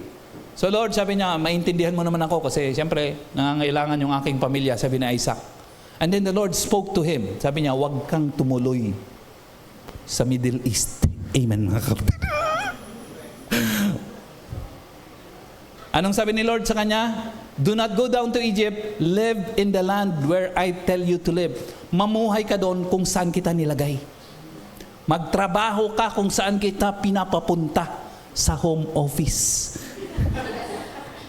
So Lord, sabi niya, maintindihan mo naman ako kasi siyempre nangangailangan yung aking pamilya, sabi ni Isaac. And then the Lord spoke to him. Sabi niya, huwag kang tumuloy sa Middle East. Amen mga kapatid. Anong sabi ni Lord sa kanya? Do not go down to Egypt. Live in the land where I tell you to live. Mamuhay ka doon kung saan kita nilagay. Magtrabaho ka kung saan kita pinapapunta sa home office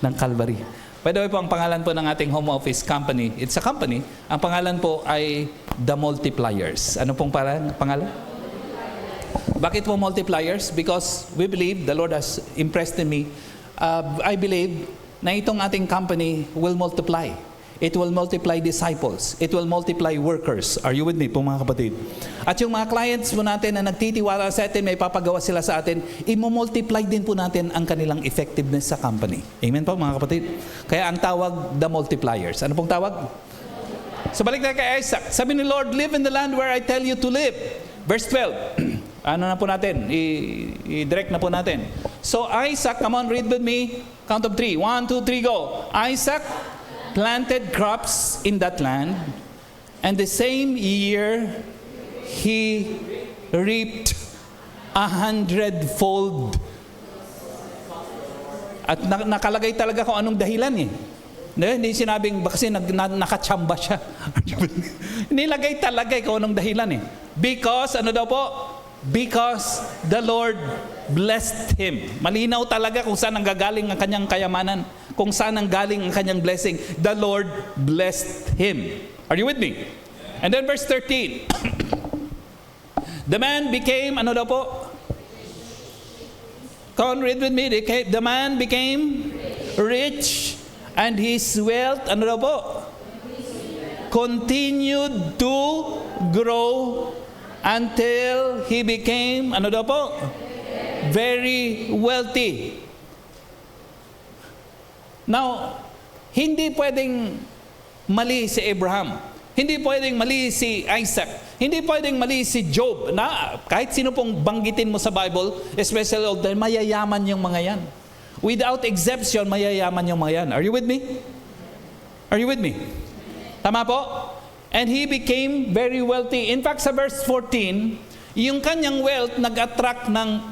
ng Calvary. By the way po, ang pangalan po ng ating home office company, it's a company, ang pangalan po ay The Multipliers. Ano pong pangalan? Bakit po multipliers? Because we believe, the Lord has impressed in me, I believe na itong ating company will multiply. It will multiply disciples. It will multiply workers. Are you with me po mga kapatid? At yung mga clients po natin na nagtitiwala sa atin, may papagawa sila sa atin, i-multiply din po natin ang kanilang effectiveness sa company. Amen po mga kapatid? Kaya ang tawag, the multipliers. Ano pong tawag? So balik na kay Isaac. Sabi ni Lord, live in the land where I tell you to live. Verse 12. Ano na po natin? I-direct na po natin. So Isaac, come on, read with me. Count of 3. 1, 2, 3, go. Isaac planted crops in that land, and the same year he reaped 100-fold. At nakalagay talaga kung anong dahilan eh. Hindi sinabing kasi nakatsamba siya. Nilagay talaga kung anong dahilan eh. Because, ano daw po? Because the Lord blessed him. Malinaw talaga kung saan nanggagaling ang kanyang kayamanan. Kung saan nanggaling ang kanyang blessing. The Lord blessed him. Are you with me? And then verse 13. The man became, ano daw po? Come on, read with me. The man became rich, and his wealth, ano daw po? Continued to grow until he became, ano daw po? Very wealthy. Now, hindi pwedeng mali si Abraham. Hindi pwedeng mali si Isaac. Hindi pwedeng mali si Job. Na kahit sino pong banggitin mo sa Bible, especially Old Testament, mayayaman yung mga yan. Without exception, mayayaman yung mga yan. Are you with me? Are you with me? Tama po? And he became very wealthy. In fact, sa verse 14, yung kanyang wealth nag-attract ng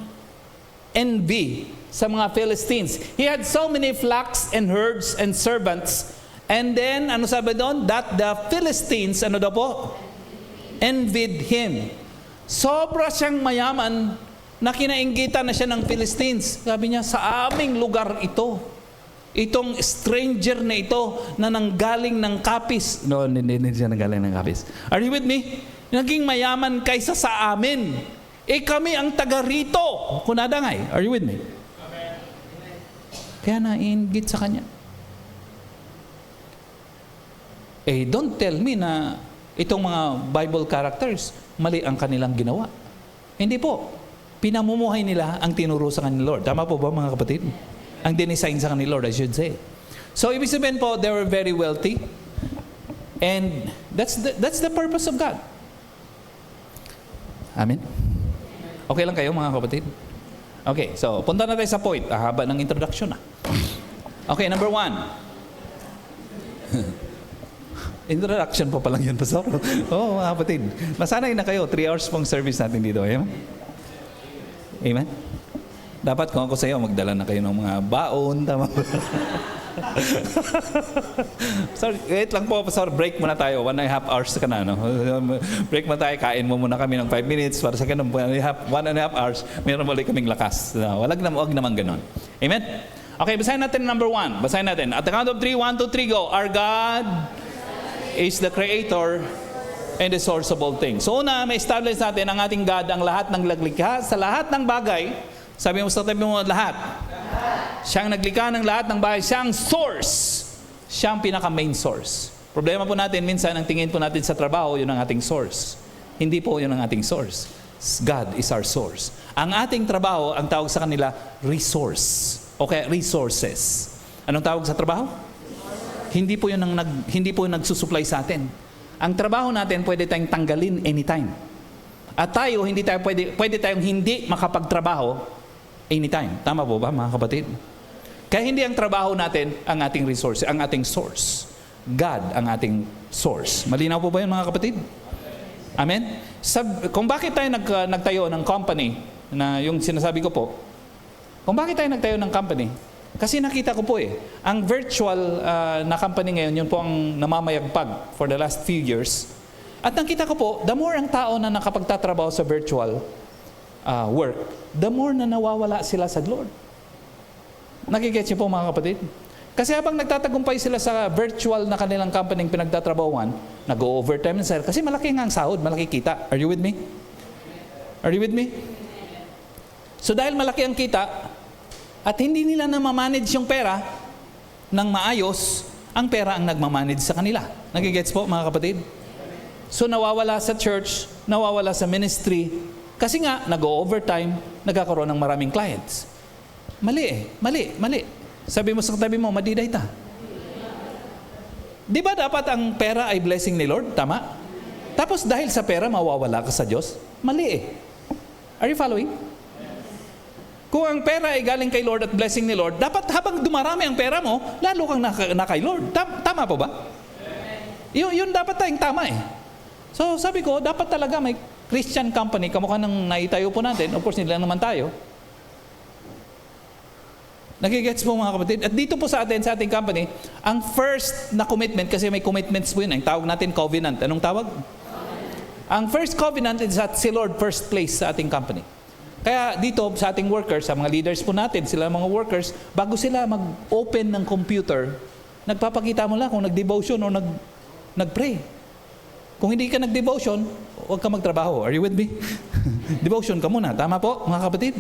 envy sa mga Philistines. He had so many flocks and herds and servants. And then, ano sabi doon? That the Philistines, ano daw po? Envied him. Sobra siyang mayaman na kinainggitan na siya ng Philistines. Sabi niya, sa aming lugar ito. Itong stranger na ito na nanggaling ng kapis. No, hindi siya nanggaling ng kapis. Are you with me? Naging mayaman kaysa sa amin. Kami ang taga rito. Kunadangay. Are you with me? Amen. Kaya naiinggit sa kanya. Don't tell me na itong mga Bible characters, mali ang kanilang ginawa. Hindi po. Pinamumuhay nila ang tinuro sa kanila Lord. Tama po ba mga kapatid? Ang dinisign sa kanila Lord, I should say. So, ibig sabihin po, they were very wealthy. And that's the purpose of God. Amen? Okay lang kayo mga kapatid? Okay, so punta na tayo sa point. Haba ng introduction na. Okay, number 1. Introduction pa lang yun, Pastor. Oo, mga kapatid. Masanay na kayo. 3 hours pong service natin dito. Amen? Amen? Dapat kung ako sa iyo, magdala na kayo ng mga baon. Tama ba? Sorry, wait lang po, Pastor. Break muna tayo. 1.5 hours ka na. No? Break muna tayo. Kain mo muna kami ng 5 minutes. Para sa ganun, 1.5 hours, mayroon muli kaming lakas. Wag naman ganun. Amen? Okay, basahin natin number 1. Basahin natin. At the count of 3, 1, 2, 3, go. Our God is the Creator and the source of all things. So una, may establish natin ang ating God, ang lahat ng naglikha, sa lahat ng bagay. Sabi mo sa tabi mo, lahat. Siyang naglikha ng lahat ng bagay. Siyang source. Siyang pinaka-main source. Problema po natin, minsan, ang tingin po natin sa trabaho, yun ang ating source. Hindi po yun ang ating source. God is our source. Ang ating trabaho, ang tawag sa kanila, resource. Okay, resources. Anong tawag sa trabaho? Hindi po yun hindi po nagsusupply sa atin. Ang trabaho natin, pwede tayong tanggalin anytime. At tayo, pwede tayong hindi makapagtrabaho anytime. Tama po ba, mga kapatid? Kaya hindi ang trabaho natin ang ating resource, ang ating source. God ang ating source. Malinaw po ba yun, mga kapatid? Amen? Kung bakit tayo nagtayo ng company, na yung sinasabi ko po, kung bakit tayo nagtayo ng company, kasi nakita ko po ang virtual na company ngayon, yun po ang namamayagpag for the last few years. At nakita ko po, the more ang tao na nakapagtatrabaho sa virtual work, the more na nawawala sila sa Lord. Nakikita niyo po mga kapatid? Kasi habang nagtatagumpay sila sa virtual na kanilang company pinagtatrabahuan, nag-overtime na sila. Kasi malaki nga ang sahod, malaki kita. Are you with me? Are you with me? So dahil malaki ang kita, at hindi nila na ma-manage yung pera ng maayos, ang pera ang nagmamanage sa kanila. Nagigets po mga kapatid? So nawawala sa church, nawawala sa ministry, kasi nga nag-overtime, nagkakaroon ng maraming clients. Mali. Sabi mo sa katabi mo, madiday ta. Di ba dapat ang pera ay blessing ni Lord? Tama? Tapos dahil sa pera, mawawala ka sa Diyos? Mali. Are you following? Kung ang pera ay galing kay Lord at blessing ni Lord, dapat habang dumarami ang pera mo, lalo kang na kay Lord. Tama po ba? Yun dapat tayong tama So sabi ko, dapat talaga may Christian company, kamukha ng naitayo po natin. Of course, hindi lang naman tayo. Nagigets po mga kapatid. At dito po sa ating company, ang first na commitment, kasi may commitments po yun. Ang tawag natin covenant. Anong tawag? Ang first covenant is that si Lord first place sa ating company. Kaya dito sa ating workers, sa mga leaders po natin, sila mga workers, bago sila mag-open ng computer, nagpapakita mo lang kung nag-devotion o nag-pray. Kung hindi ka nag-devotion, huwag ka magtrabaho. Are you with me? Devotion ka muna. Tama po, mga kapatid?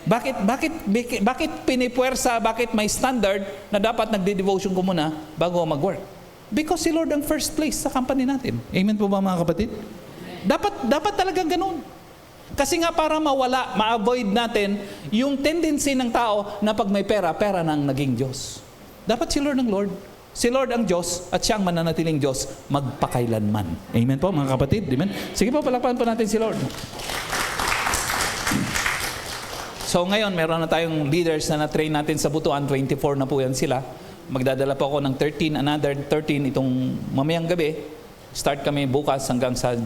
Bakit pinipuwersa, bakit may standard na dapat nagde-devotion ko muna bago mag-work? Because si Lord ang first place sa company natin. Amen po ba mga kapatid? Dapat talagang ganun. Kasi nga para ma-avoid natin yung tendency ng tao na pag may pera, pera nang naging Diyos. Dapat si Lord ang Lord. Si Lord ang Diyos at siya ang mananatiling Diyos magpakailanman. Amen po mga kapatid? Amen? Sige po, palakpakan po natin si Lord. So ngayon, meron na tayong leaders na na-train natin sa Butuan. 24 na po yan sila. Magdadala po ako ng 13, another 13 itong mamayang gabi. Start kami bukas hanggang sa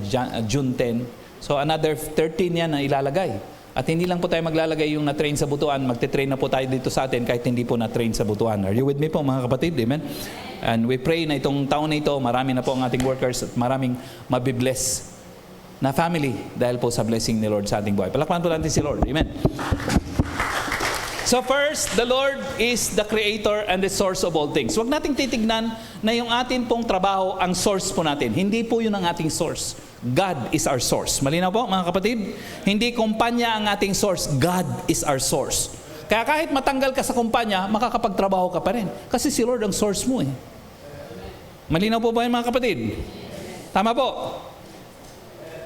June 10. So another 13 yan na ilalagay. At hindi lang po tayo maglalagay yung na-train sa Butuan, magte-train na po tayo dito sa atin kahit hindi po na-train sa Butuan. Are you with me po mga kapatid? Amen? And we pray na itong taon na ito, marami na po ang ating workers at maraming mabibless na family dahil po sa blessing ni Lord sa ating buhay. Palakpakan po natin si Lord. Amen? So first, the Lord is the creator and the source of all things. Huwag nating titignan na yung atin pong trabaho ang source po natin. Hindi po yun ang ating source. God is our source. Malinaw po mga kapatid? Hindi kumpanya ang ating source. God is our source. Kaya kahit matanggal ka sa kumpanya, makakapagtrabaho ka pa rin. Kasi si Lord ang source mo eh. Malinaw po ba yun mga kapatid? Tama po.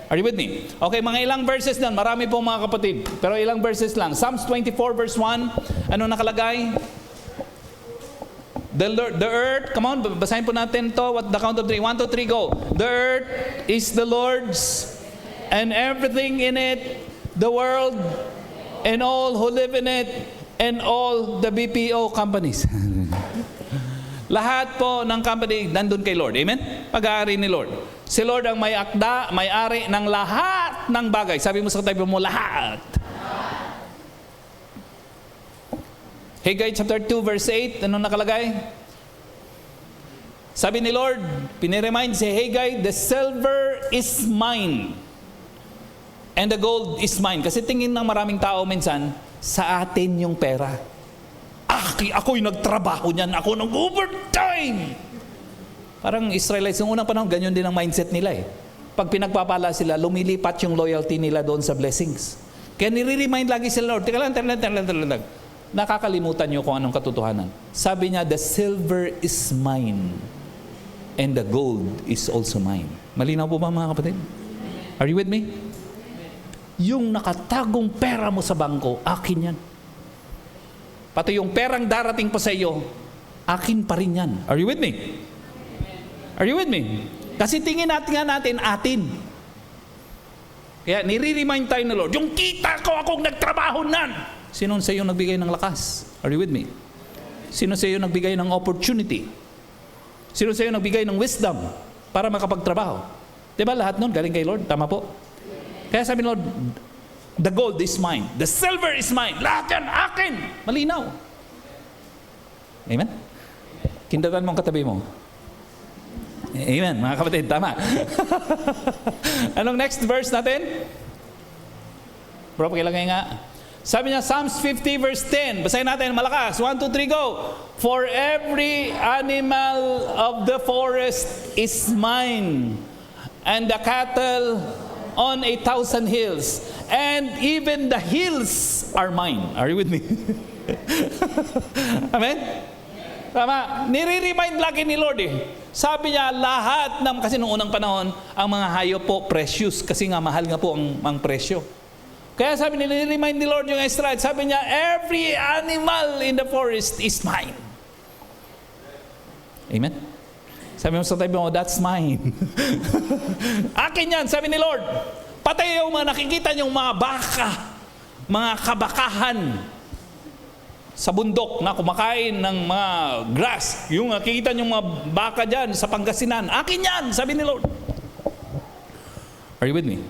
Are you with me? Okay, mga ilang verses lang. Marami po mga kapatid. Pero ilang verses lang. Psalms 24 verse 1. Ano nakalagay? The earth, come on, basahin po natin to. What the count of 3? 1, 2, 3, go. The earth is the Lord's and everything in it, the world and all who live in it, and all the BPO companies. Lahat po ng company nandun kay Lord. Amen? Pag-aari ni Lord. Si Lord ang may akda, may-ari ng lahat ng bagay. Sabi mo sa tabi mo, lahat. Haggai chapter 2 verse 8, ano nakalagay? Sabi ni Lord, piniremind si Haggai, the silver is mine and the gold is mine. Kasi tingin ng maraming tao minsan, sa atin yung pera. Ako'y nagtrabaho niyan, ako nag-overtime. Parang Israelites, yung unang panahon, ganyan din ang mindset nila eh. Pag pinagpapala sila, lumilipat yung loyalty nila doon sa blessings. Kaya nire-remind lagi sila, Lord, teka lang. Nakakalimutan niyo kung anong katotohanan. Sabi niya, the silver is mine and the gold is also mine. Malinaw po ba mga kapatid? Are you with me? Yung nakatagong pera mo sa bangko, akin yan. Pati yung perang darating pa sa iyo, akin pa rin yan. Are you with me? Are you with me? Kasi tingin natin atin. Kaya nire-remind tayo ng Lord, yung kita ko akong nagtrabaho nan. Sino sa iyo nagbigay ng lakas? Are you with me? Sino sa iyo nagbigay ng opportunity? Sino sa iyo nagbigay ng wisdom para makapagtrabaho? Diba lahat nun galing kay Lord? Tama po? Kaya sabi ng Lord, the gold is mine. The silver is mine. Lahat yan akin. Malinaw. Amen? Kindatan mo ang katabi mo. Amen, mga kapatid. Tama. Anong next verse natin? Bro, pakilagay nga. Sabi niya, Psalms 50 verse 10. Basahin natin malakas. 1, 2, 3, go. For every animal of the forest is mine, and the cattle on 1,000 hills, and even the hills are mine. Are you with me? Amen? Tama. Nire-remind lagi ni Lord eh. Sabi niya, lahat ng, kasi noong unang panahon, ang mga hayop po precious, kasi nga mahal nga po ang presyo. Kaya sabi nila, nire-remind ni Lord yung Israel, sabi niya, every animal in the forest is mine. Amen? Sabi mo sa tabi mo, that's mine. Akin yan, sabi ni Lord. Pati yung mga nakikita niyong mga baka, mga kabakahan sa bundok na kumakain ng mga grass. Yung nakikita niyong mga baka dyan sa Pangasinan, akin yan, sabi ni Lord. Are you with me?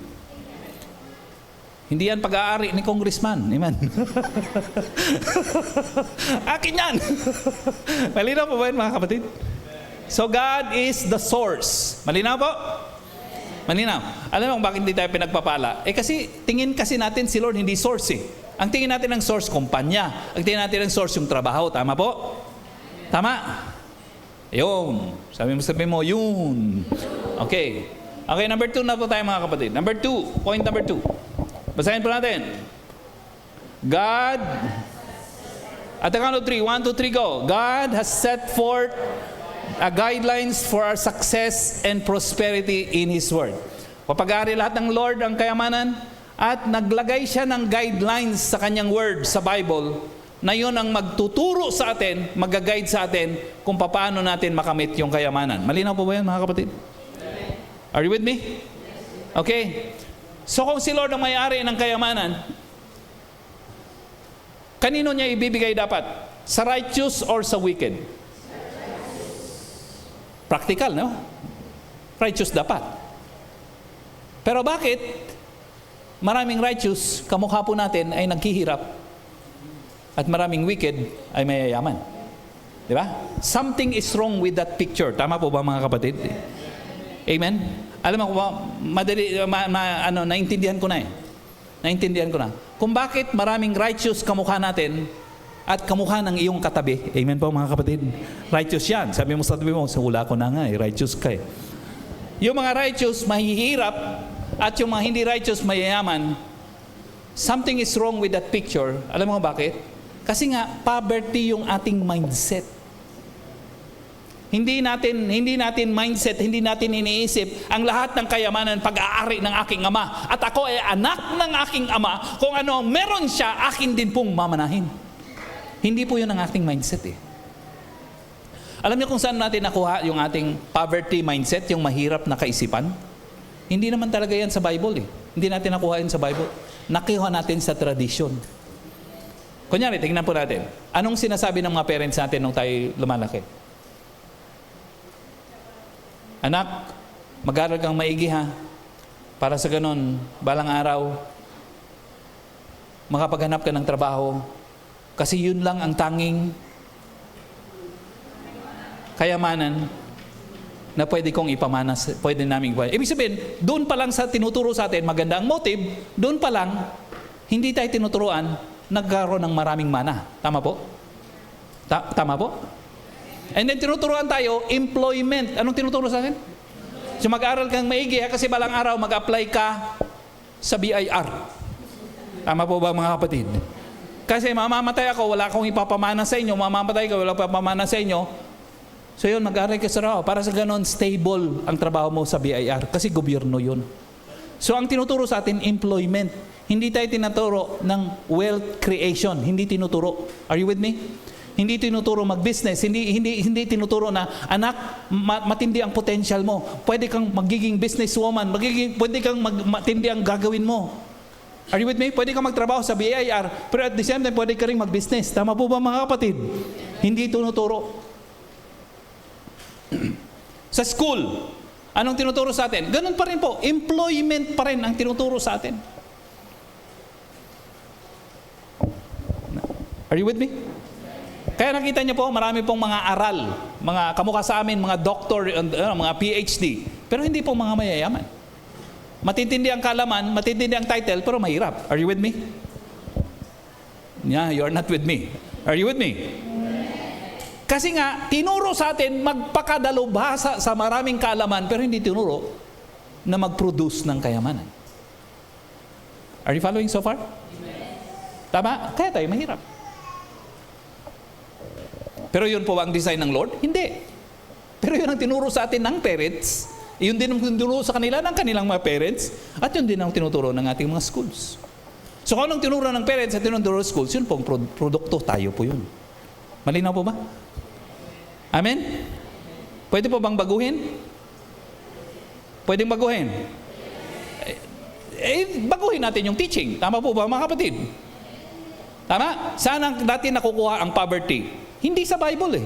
Hindi yan pag-aari ni congressman. Amen. Akin yan. Malinaw po ba yun mga kapatid? So God is the source. Malinaw po? Malinaw. Alam mo bakit hindi tayo pinagpapala? Kasi tingin kasi natin si Lord hindi source eh. Ang tingin natin ng source, kumpanya. Ang tingin natin ng source, yung trabaho. Tama po? Tama? Yun. Sabi mo, yun. Okay. Okay, number 2 na po tayo mga kapatid. Number 2. Point number 2. Basahin po natin. God, at the count of 3. 1, 2, 3, go. God has set forth guidelines for our success and prosperity in His Word. Papag-aari lahat ng Lord ang kayamanan at naglagay siya ng guidelines sa kanyang Word sa Bible na yun ang magtuturo sa atin, mag-guide sa atin kung paano natin makamit yung kayamanan. Malinaw po ba yan mga kapatid? Are you with me? Okay. So kung si Lord ang may-ari ng kayamanan, kanino niya ibibigay dapat? Sa righteous or sa wicked? Practical, no? Righteous dapat. Pero bakit maraming righteous, kamukha po natin, ay naghihirap at maraming wicked ay mayayaman? Di ba? Something is wrong with that picture. Tama po ba mga kapatid? Amen? Alam mo ba, madali, naintindihan ko na eh. Naintindihan ko na. Kung bakit maraming righteous kamukha natin at kamukha ng iyong katabi. Amen po mga kapatid? Righteous yan. Sabi mo sa tabi mo, wala ko na nga eh, righteous ka eh. Yung mga righteous, mahihirap, at yung mga hindi righteous, mayayaman. Something is wrong with that picture. Alam mo bakit? Kasi nga, poverty yung ating mindset. Hindi natin mindset, hindi natin iniisip ang lahat ng kayamanan, pag-aari ng aking ama. At ako ay anak ng aking ama. Kung ano meron siya, akin din pong mamanahin. Hindi po yun ang ating mindset eh. Alam niyo kung saan natin nakuha yung ating poverty mindset, yung mahirap na kaisipan? Hindi naman talaga yan sa Bible eh. Hindi natin nakuha yan sa Bible. Nakuha natin sa tradisyon. Kunyari, tingnan po natin. Anong sinasabi ng mga parents natin nung tayo lumalaki? Anak, mag-aral kang maigi ha. Para sa ganun, balang araw, makapaghanap ka ng trabaho. Kasi yun lang ang tanging kayamanan na pwede kong ipamana, pwede namin ipamana. Ibig sabihin, doon pa lang sa tinuturo sa atin, maganda ang motive, doon pa lang, hindi tayo tinuturuan, nagkaroon ng maraming mana. Tama po? Tama po? And then tinuturuan tayo, employment. Anong tinuturo sa atin? So mag-aral kang maigi kasi balang araw mag-apply ka sa BIR. Tama po ba mga kapatid? Kasi mamamatay ako, wala akong ipapamana sa inyo, mamamatay ka, wala ipapamana sa inyo. So yun, mag-aral ka sa trabaho. Para sa ganon, stable ang trabaho mo sa BIR. Kasi gobyerno yun. So ang tinuturo sa atin, employment. Hindi tayo tinuturo ng wealth creation. Hindi tinuturo. Are you with me? Hindi tinuturo mag-business. Hindi tinuturo na, anak, matindi ang potential mo. Pwede kang magiging businesswoman. Pwede kang matindi ang gagawin mo. Are you with me? Pwede kang magtrabaho sa BIR. Pero at the same time, pwede ka rin mag-business. Tama po ba mga kapatid? Hindi tinuturo. Sa school, anong tinuturo sa atin? Ganun pa rin po. Employment pa rin ang tinuturo sa atin. Are you with me? Kaya nakita niyo po, marami pong mga aral, mga kamukha sa amin, mga doctor, mga PhD, pero hindi po mga mayayaman. Matitindi ang kalaman, matitindi ang title, pero mahirap. Are you with me? Yeah, you are not with me. Are you with me? Kasi nga, tinuro sa atin magpakadalubhasa sa maraming kaalaman, pero hindi tinuro na mag-produce ng kayamanan. Are you following so far? Tama? Kaya tayo mahirap. Pero yun po ang design ng Lord? Hindi. Pero yun ang tinuro sa atin ng parents. Yun din ang tinuro sa kanila ng kanilang mga parents. At yun din ang tinuturo ng ating mga schools. So kung anong tinuro ng parents at tinuturo ng schools, yun po ang produkto, tayo po yun. Malinaw po ba? Amen? Pwede po bang baguhin? Pwedeng baguhin? Baguhin natin yung teaching. Tama po ba mga kapatid? Tama? Saan dati nakukuha ang poverty? Hindi sa Bible eh.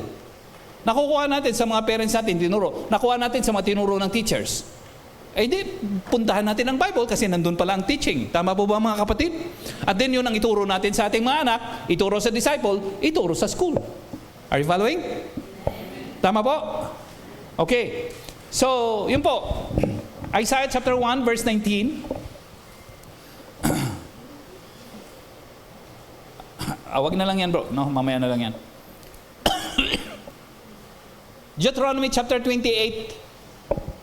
Nakukuha natin sa mga parents natin, tinuro. Nakuha natin sa mga tinuro ng teachers. Di, puntahan natin ang Bible kasi nandun pala ang teaching. Tama po ba mga kapatid? At then yun ang ituro natin sa ating mga anak, ituro sa disciple, ituro sa school. Are you following? Tama po? Okay. So, yun po. Isaiah chapter 1 verse 19. Wag na lang yan bro. No, mamaya na lang yan. Deuteronomy chapter 28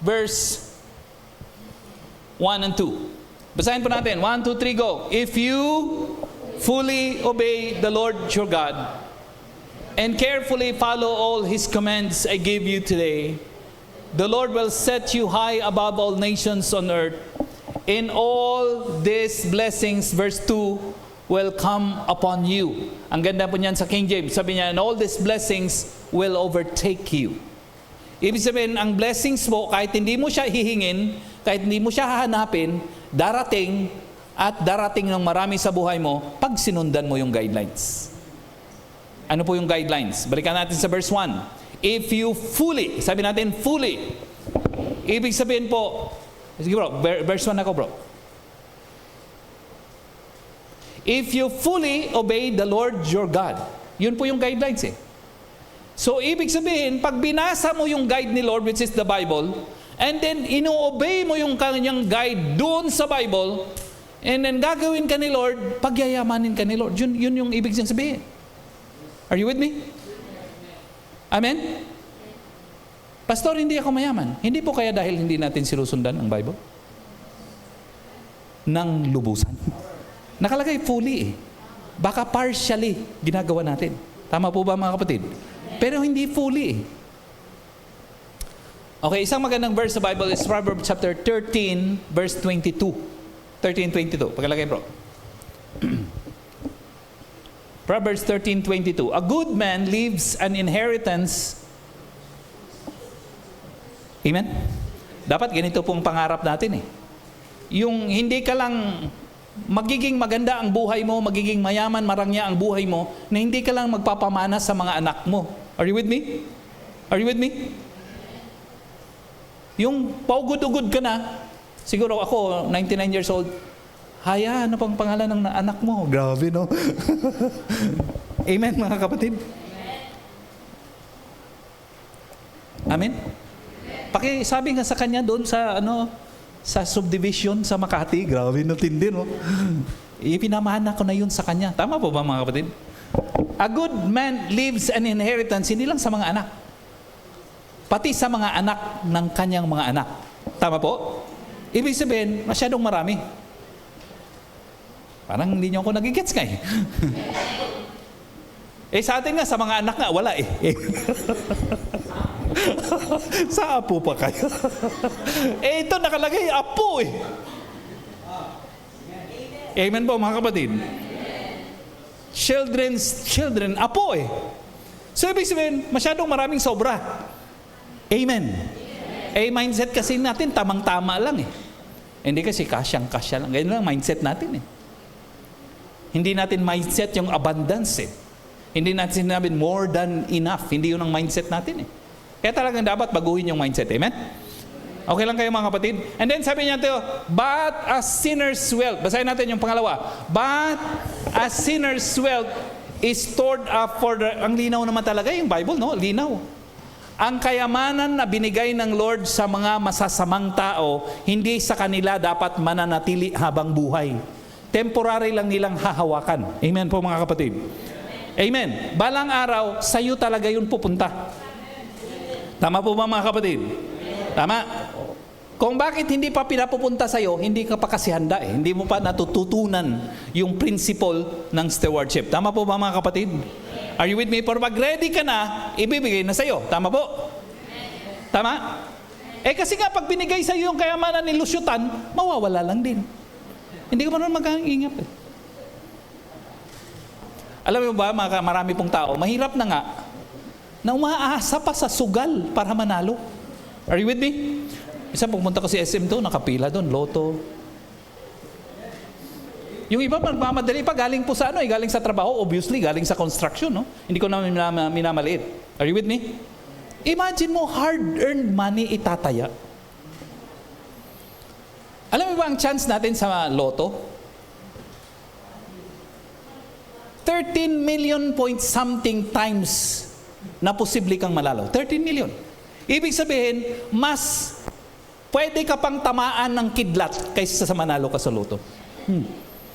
verse 1 and 2. Basahin po natin. 1, 2, 3, go. If you fully obey the Lord your God and carefully follow all His commands I give you today, the Lord will set you high above all nations on earth. In all these blessings, verse 2, will come upon you. Ang ganda po niyan sa King James. Sabi niya, and all these blessings will overtake you. Ibig sabihin, ang blessings mo, kahit hindi mo siya hihingin, kahit hindi mo siya hahanapin, darating at darating ng marami sa buhay mo pag sinundan mo yung guidelines. Ano po yung guidelines? Balikan natin sa verse 1. If you fully, sabi natin fully, Ibig sabihin po, sige bro, verse 1 ako bro. If you fully obey the Lord your God. Yun po yung guidelines eh. So, ibig sabihin, pag binasa mo yung guide ni Lord, which is the Bible, and then ino-obey mo yung kanyang guide doon sa Bible, and then gagawin ka ni Lord, pagyayamanin ka ni Lord. Yun yung ibig siyang sabihin. Are you with me? Amen? Pastor, hindi ako mayaman. Hindi po kaya dahil hindi natin sinusundan ang Bible? Nang lubusan. Nakalagay fully eh. Baka partially ginagawa natin. Tama po ba mga kapatid? Pero hindi fully eh. Okay, isang magandang verse sa Bible is Proverbs chapter 13, verse 22. 13:22. Pagkalagay bro. Proverbs 13:22. A good man leaves an inheritance. Amen? Dapat ganito pong pangarap natin eh. Yung hindi ka lang magiging maganda ang buhay mo, magiging mayaman, marangya ang buhay mo, na hindi ka lang magpapamana sa mga anak mo. Are you with me? Are you with me? Yung paugod-ugod ka na, siguro ako, 99 years old, Haya, ano pang pangalan ng anak mo? Grabe, no? Amen, mga kapatid? Amen? Pakisabi nga sa kanya doon sa sa subdivision sa Makati. Grabe, no, tindi, no? Ipinamana ko na yun sa kanya. Tama po ba, mga kapatid? A good man leaves an inheritance, hindi lang sa mga anak, pati sa mga anak ng kanyang mga anak. Tama po? Ibig sabihin, masyadong marami. Parang hindi niyo ako nagigets nga eh. Sa atin nga, sa mga anak nga, wala eh. Sa apo pa kayo. Ito nakalagay, apo eh. Amen po mga kapatid. Children's children, apo eh. So ibig sabihin, masyadong maraming sobra. Amen. Mindset kasi natin, tamang-tama lang eh. Hindi kasi kasyang-kasya lang. Ganyan lang mindset natin eh. Hindi natin mindset yung abundance eh. Hindi natin sinabi more than enough. Hindi yun ang mindset natin eh. Kaya talagang dapat baguhin yung mindset. Amen? Okay lang kayo mga kapatid? And then sabi niya ito, but a sinner's wealth. Basahin natin yung pangalawa. But a sinner's wealth is stored up for the... Ang linaw naman talaga yung Bible, no? Linaw. Ang kayamanan na binigay ng Lord sa mga masasamang tao, hindi sa kanila dapat mananatili habang buhay. Temporary lang nilang hahawakan. Amen po mga kapatid. Amen. Balang araw, sa'yo talaga yun pupunta. Tama po ba mga kapatid? Tama. Kung bakit hindi pa pinapupunta sa'yo, hindi ka pa kasi handa eh. Hindi mo pa natututunan yung principle ng stewardship. Tama po ba mga kapatid? Are you with me? Pero pag ready ka na, ibibigay na sa'yo. Tama po? Tama? Kasi nga pag binigay sa'yo yung kayamanan ni Lusyutan, mawawala lang din. Hindi ka pa naman mag-iingat eh. Alam mo ba, marami pong tao, mahirap na nga, na umaasa pa sa sugal para manalo. Are you with me? Isa pumunta ko si SM2, nakapila doon, loto. Yung iba magmamadali pa, galing po sa galing sa trabaho, obviously, galing sa construction, no? Hindi ko naman minamaliit. Are you with me? Imagine mo, hard-earned money itataya. Alam mo ba ang chance natin sa loto? 13 million point something times na posible kang malalo. 13 million. Ibig sabihin, mas pwede ka pang tamaan ng kidlat kaysa sa manalo ka sa loto.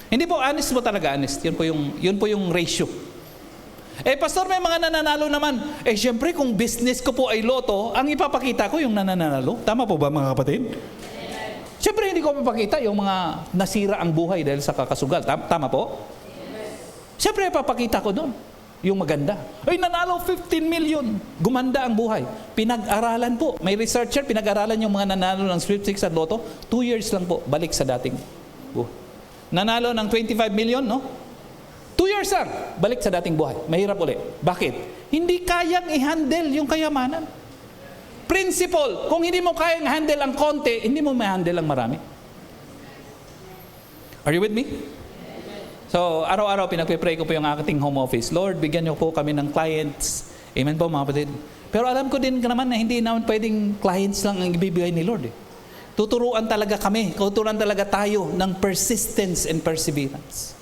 Hindi po, honest mo talaga, honest. Yun po yung ratio. Pastor, may mga nananalo naman. Siyempre, kung business ko po ay loto, ang ipapakita ko yung nananalo. Tama po ba mga kapatid? Siyempre, hindi ko mapakita yung mga nasira ang buhay dahil sa kakasugal. Tama po? Siyempre, papakita ko doon yung maganda. Nanalo 15 million. Gumanda ang buhay. Pinag-aralan po. May researcher, pinag-aralan yung mga nanalo ng sweepstakes at loto. 2 years lang po, balik sa dating buhay. Nanalo ng 25 million, no? 2 years lang, balik sa dating buhay. Mahirap ulit. Bakit? Hindi kayang i-handle yung kayamanan. Principle, kung hindi mo kayang handle ang konti, hindi mo ma-handle ang marami. Are you with me? So, araw-araw pinagpipray ko po yung ating home office. Lord, bigyan niyo po kami ng clients. Amen po mga kapatid. Pero alam ko din naman na hindi naman pwedeng clients lang ang ibibigay ni Lord. Tuturuan talaga kami, tuturuan talaga tayo ng persistence and perseverance.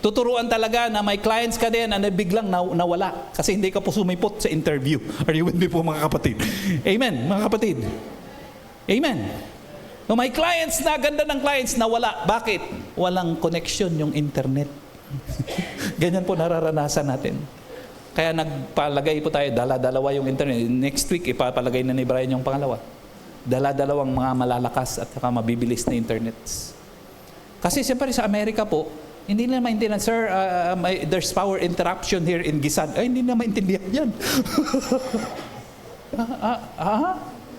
Tuturuan talaga na may clients ka din na biglang nawala kasi hindi ka po sumipot sa interview. Are you with me po mga kapatid? Amen, mga kapatid. Amen. No, may clients na, ganda ng clients na wala. Bakit? Walang connection yung internet. Ganyan po nararanasan natin. Kaya nagpalagay po tayo, dala-dalawa yung internet. Next week, ipapalagay na ni Brian yung pangalawa. Dala-dalawang mga malalakas at saka mabibilis na internet. Kasi siyempre sa Amerika po, hindi nila maintindihan, sir, there's power interruption here in Gisan. Ay, hindi na maintindihan yan.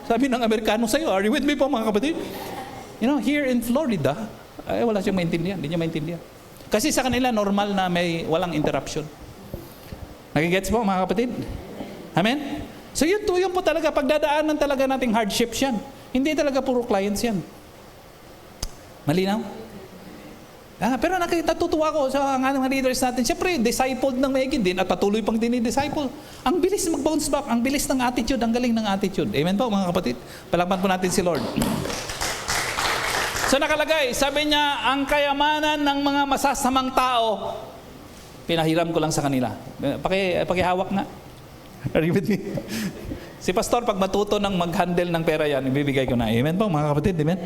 Sabi ng Amerikano sa'yo, are you with me po mga kapatid? You know, here in Florida, ay, wala siyang maintindihan, hindi niya maintindihan. Kasi sa kanila, normal na may walang interruption. Nagigets po mga kapatid? Amen? So yun po talaga, pagdadaanan talaga nating hardships yan. Hindi talaga puro clients yan. Malinaw? Pero natutuwa ko sa mga leaders natin. Siyempre, discipled ng maigin din at patuloy pang dinidisciple. Ang bilis mag-bounce back, ang bilis ng attitude, ang galing ng attitude. Amen po mga kapatid? Palakpan po natin si Lord. So nakalagay, sabi niya, ang kayamanan ng mga masasamang tao, pinahiram ko lang sa kanila. Pakihawak nga. Are you with me? Si Pastor, pag matuto ng mag-handle ng pera yan, ibibigay ko na. Amen po mga kapatid? Amen?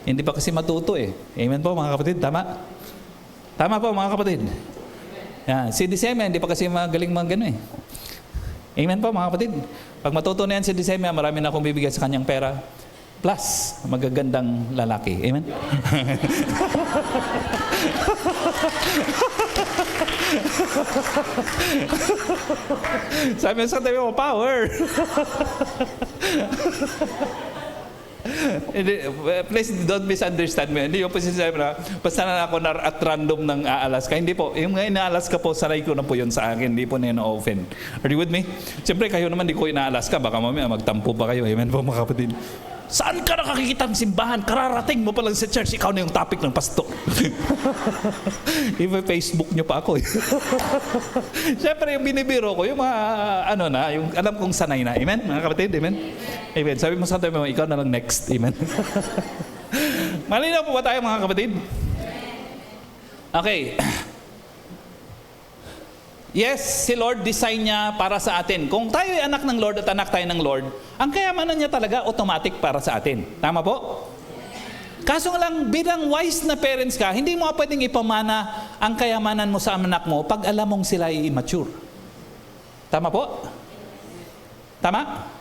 Hindi pa kasi matuto eh. Amen po mga kapatid, tama? Tama po mga kapatid. Yan. Si December, hindi pa kasi magaling gano eh. Amen po mga kapatid. Pag matuto na yan si December, marami na akong bibigay sa kanyang pera. Plus, magagandang lalaki. Amen? Sabi sa tabi mo, power. Please don't misunderstand me. Hindi yung posisabi na basta na ako at random ng aalas ka. Hindi po. Yung inaalas ka po, saray ko na po yun sa akin. Hindi po na offend. Are you with me? Siyempre kayo naman di ko inaalas ka. Baka mamaya magtampo pa kayo. Amen po mga kapatid. Saan ka nakakikita ng simbahan? Kararating mo pa lang sa church. Ikaw na yung topic ng pastor. Even Facebook nyo pa ako. Siyempre yung binibiro ko, yung mga yung alam kong sanay na. Amen? Mga kapatid, amen? Amen. Sabi mo sa tabi mo, ikaw na lang next. Amen? Malinaw po ba tayo mga kapatid? Okay. Yes, si Lord design niya para sa atin. Kung tayo ay anak ng Lord at anak tayo ng Lord, ang kayamanan niya talaga automatic para sa atin. Tama po? Kaso nga lang, bilang wise na parents ka, hindi mo pwedeng ipamana ang kayamanan mo sa anak mo pag alam mong sila ay immature. Tama po? Tama?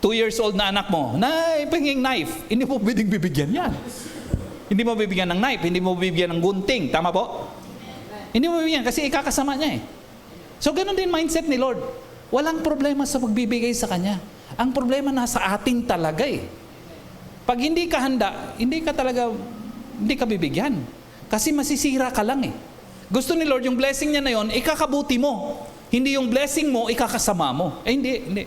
2 years old na anak mo, pinging knife, hindi mo pwedeng bibigyan yan. Hindi mo bibigyan ng knife, hindi mo bibigyan ng gunting. Tama po? Hindi mo bibigyan kasi ikakasama niya eh. So ganun din mindset ni Lord. Walang problema sa pagbibigay sa Kanya. Ang problema nasa atin talaga eh. Pag hindi ka handa, hindi ka bibigyan. Kasi masisira ka lang eh. Gusto ni Lord yung blessing niya na yon, ikakabuti mo. Hindi yung blessing mo, ikakasama mo. Hindi.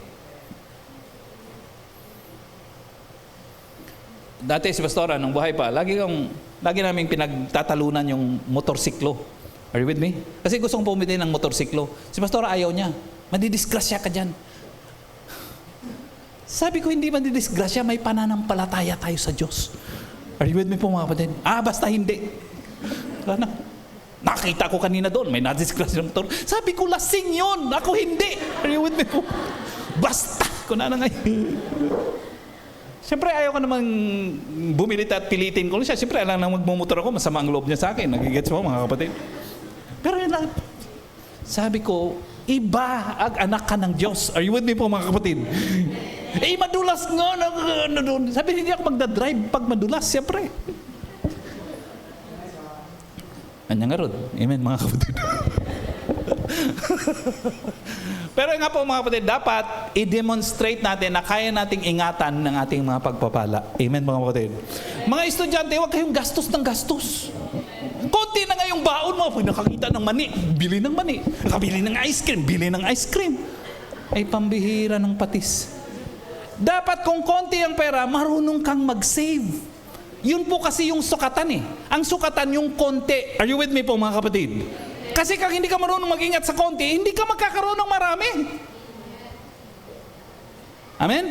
Dati si Pastora, nung buhay pa, lagi namin pinagtatalunan yung motorsiklo. Are you with me? Kasi gusto kong pumili ng motorsiklo. Si Pastora ayaw niya. Madidisgrasya ka dyan. Sabi ko, hindi madidisgrasya, may pananampalataya tayo sa Diyos. Are you with me po mga kapatid? Basta hindi. Nakita ko kanina doon, may nadisgrasya ng motor. Sabi ko, lasing yun. Ako hindi. Are you with me po? Basta. Kuna na ngayon. Siyempre, ayaw ko namang bumili at pilitin ko siya. Siyempre, alam na magmumotor ako, masama ang loob niya sa akin. Nagigets mo mga kapatid? Pero yun lang, sabi ko, iba ang anak ka ng Diyos. Are you with me po mga kapatid? Madulas nga. Sabi, hindi ako magdadrive pag madulas, siyempre. Kanya nga ron. Amen mga kapatid. Pero nga po mga kapatid, dapat i-demonstrate natin na kaya nating ingatan ng ating mga pagpapala. Amen mga kapatid. Mga estudyante, huwag kayong gastos ng gastos. Konti na nga yung baon mo. Pag nakakita ng mani, bili ng mani. Nakabili ng ice cream, bili ng ice cream. Ay pambihira ng patis. Dapat kung konti ang pera, marunong kang mag-save. Yun po kasi yung sukatan eh. Ang sukatan yung konti. Are you with me po mga kapatid? Kasi kung hindi ka marunong mag-ingat sa konti, hindi ka magkakaroon ng marami. Amen?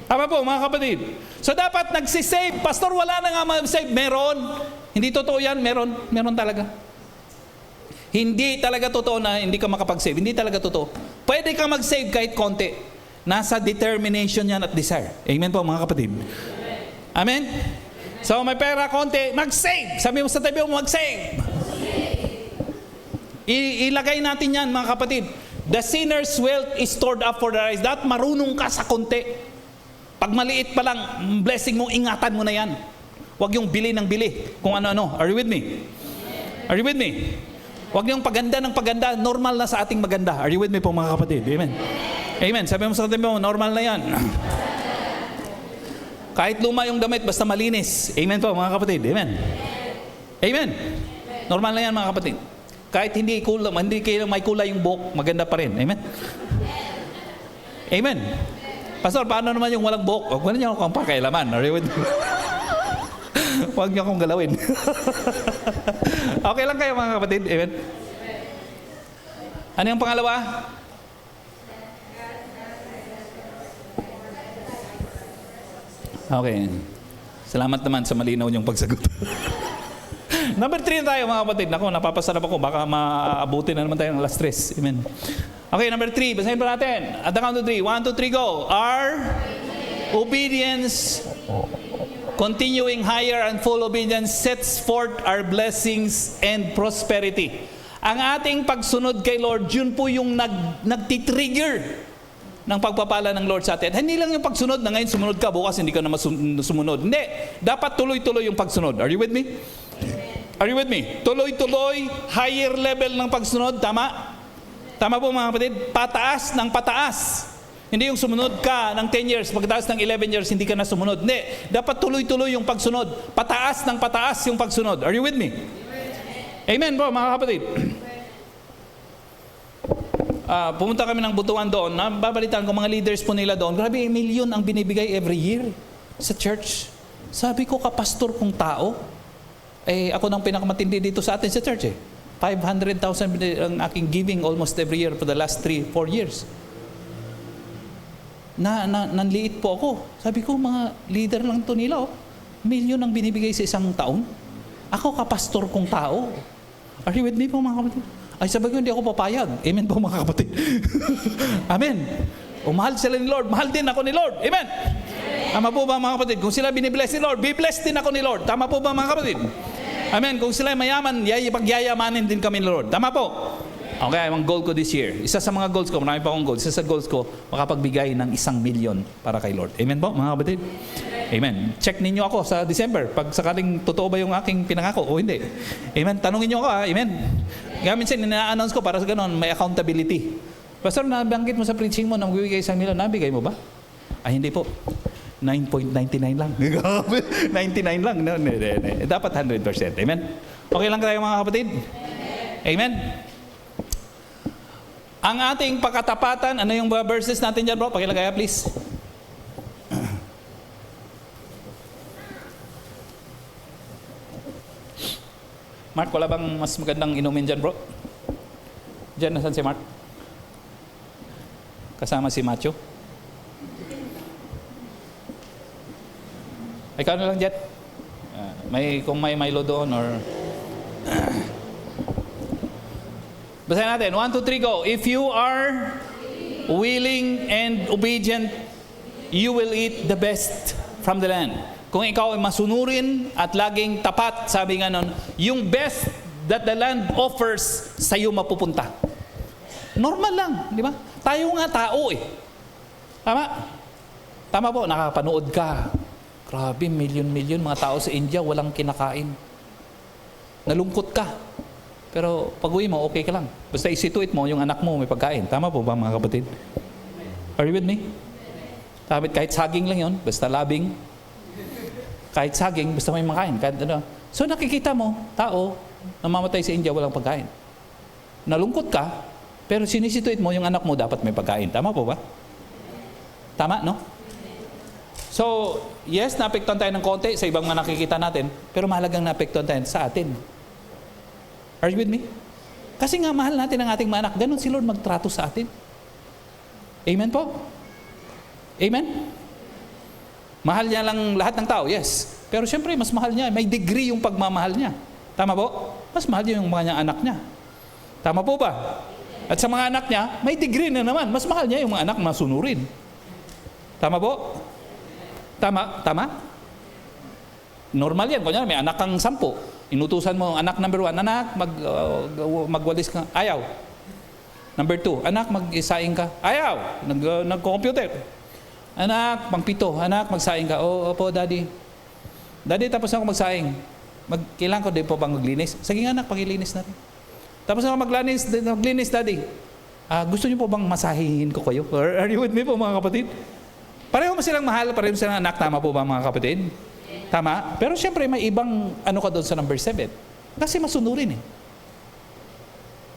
Tama po, mga kapatid. So dapat nagsisave. Pastor, wala na nga mag-save. Meron. Hindi totoo yan. Meron talaga. Hindi talaga totoo na hindi ka makapag-save. Hindi talaga totoo. Pwede ka mag-save kahit konti. Nasa determination yan at desire. Amen po, mga kapatid. Amen? So may pera konti, mag-save. Sabi mo sa tabi mo, mag-save. Ilagay natin yan, mga kapatid. The sinner's wealth is stored up for the righteous. Dapat marunong ka sa konti. Pag maliit pa lang, blessing mo, ingatan mo na yan. Huwag yung bili ng bili. Kung ano-ano. Are you with me? Are you with me? Huwag yung paganda ng paganda. Normal na sa ating maganda. Are you with me po, mga kapatid? Amen. Amen. Sabi mo sa tabi mo, normal na yan. Kahit luma yung damit, basta malinis. Amen po, mga kapatid. Amen. Amen. Normal na yan, mga kapatid. Kahit hindi kayo may kulay yung buhok, maganda pa rin. Amen. Amen. Pastor, paano naman yung walang buhok? Huwag niyo akong pakialaman. Huwag niyo akong galawin. Okay lang kayo, mga kapatid. Amen. Ano yung pangalawa? Okay. Salamat naman sa malinaw niyong pagsagot. Number 3 tayo, mga kapatid. Naku, napapasarap ako. Baka maabutin na naman tayo ng alas 3. Amen. Okay, number 3. Basahin pa natin. At the count of 3. 1, 2, 3, go. Our obedience, continuing higher and full obedience, sets forth our blessings and prosperity. Ang ating pagsunod kay Lord, yun po yung nagtitrigger ng pagpapala ng Lord sa atin. Hindi lang yung pagsunod na ngayon sumunod ka, bukas hindi ka na sumunod. Hindi. Dapat tuloy-tuloy yung pagsunod. Are you with me? Are you with me? Tuloy-tuloy, higher level ng pagsunod. Tama? Tama po, mga kapatid. Pataas ng pataas. Hindi yung sumunod ka ng 10 years, pagkatapos ng 11 years, hindi ka na sumunod. Hindi. Dapat tuloy-tuloy yung pagsunod. Pataas ng pataas yung pagsunod. Are you with me? Amen po, mga kapatid. Pumunta kami ng Butuan doon. Babalitaan ko mga leaders po nila doon. Grabe, million ang binibigay every year sa church. Sabi ko, kapastor kong tao, ako nang pinakamatindi dito sa atin sa church. 500,000 ang aking giving almost every year for the last 3-4 years. Nanliit po ako. Sabi ko, mga leader lang to nila. Million ang binibigay sa isang taon. Ako, kapastor kong tao. Are you with me po, mga kapatid? Ay, sabi ko, hindi ako papayag. Amen po, mga kapatid. Amen. Mahal sila ni Lord. Mahal din ako ni Lord. Amen. Tama po ba, mga kapatid? Kung sila binibless ni Lord, be-blessed din ako ni Lord. Tama po ba, mga kapatid? Amen. Kung sila mayaman, pagyayamanin din kami ni Lord. Tama po? Okay, ang goal ko this year. Isa sa mga goals ko, marami pa akong goals. Isa sa goals ko, makapagbigay ng 1 million para kay Lord. Amen po, mga kapatid? Amen. Check ninyo ako sa December. Pag sakaling totoo ba yung aking pinangako o hindi. Amen. Tanungin nyo ako, ha? Amen. Kaya minsan, ina-announce ko para sa ganun, may accountability. Pastor, nabanggit mo sa preaching mo na magbibigay 1 million. Nabigay mo ba? Ay, hindi po. 9.99 lang. 99 lang. No, dapat 100%. Amen? Okay lang tayo, mga kapatid? Amen? Ang ating pakatapatan, ano yung verses natin dyan, bro? Pakilagaya, please. Mark, wala bang mas magandang inumin dyan, bro? Dyan, nasan si Mark? Kasama si Macho? Ikaw na lang, Jet. Kung may Milo doon or... Basahin natin. 1, 2, 3, go. If you are willing and obedient, you will eat the best from the land. Kung ikaw ay masunurin at laging tapat, sabi nga nun, yung best that the land offers, sa'yo mapupunta. Normal lang, di ba? Tayo nga tao eh. Tama? Tama po, nakapanood ka. Grabe, million mga tao sa India, walang kinakain. Nalungkot ka. Pero pag uwi mo, okay ka lang. Basta isituit mo, yung anak mo may pagkain. Tama po ba, mga kapatid? Are you with me? Tama, kahit saging lang yun, basta labing. Kahit saging, basta may makain. Kahit ano. So nakikita mo, tao, namamatay sa India, walang pagkain. Nalungkot ka, pero sinisituit mo, yung anak mo dapat may pagkain. Tama po ba? Tama, no? So, yes, naapektuhan tayo ng konti sa ibang mga nakikita natin, pero mahalagang naapektuhan tayo sa atin. Are you with me? Kasi nga mahal natin ang ating mga anak. Ganon si Lord magtrato sa atin. Amen po? Amen? Mahal niya lang lahat ng tao, yes. Pero siyempre, mas mahal niya. May degree yung pagmamahal niya. Tama po? Mas mahal niya yung mga anak niya. Tama po ba? At sa mga anak niya, may degree na naman. Mas mahal niya yung mga anak masunurin. Tama po? Tama? Tama? Normal yan. Kunyari, may anak kang 10. Inutusan mo, anak number 1, anak, magwalis ka. Ayaw. Number 2, anak, mag-isaing ka. Ayaw. Nag-computer. Anak, pang-7, anak, magsaing ka. Opo, daddy. Daddy, tapos na ako magsaing. Kailangan ko din po bang maglinis? Sige nga, anak, pakilinis natin. Tapos na ako maglinis, daddy. Gusto niyo po bang masahihin ko kayo? Are you with me po, mga kapatid? Pareho mo silang mahal, pareho silang anak. Tama po ba, mga kapatid? Tama? Pero siyempre, may ibang ano ka doon sa number 7. Kasi masunurin eh.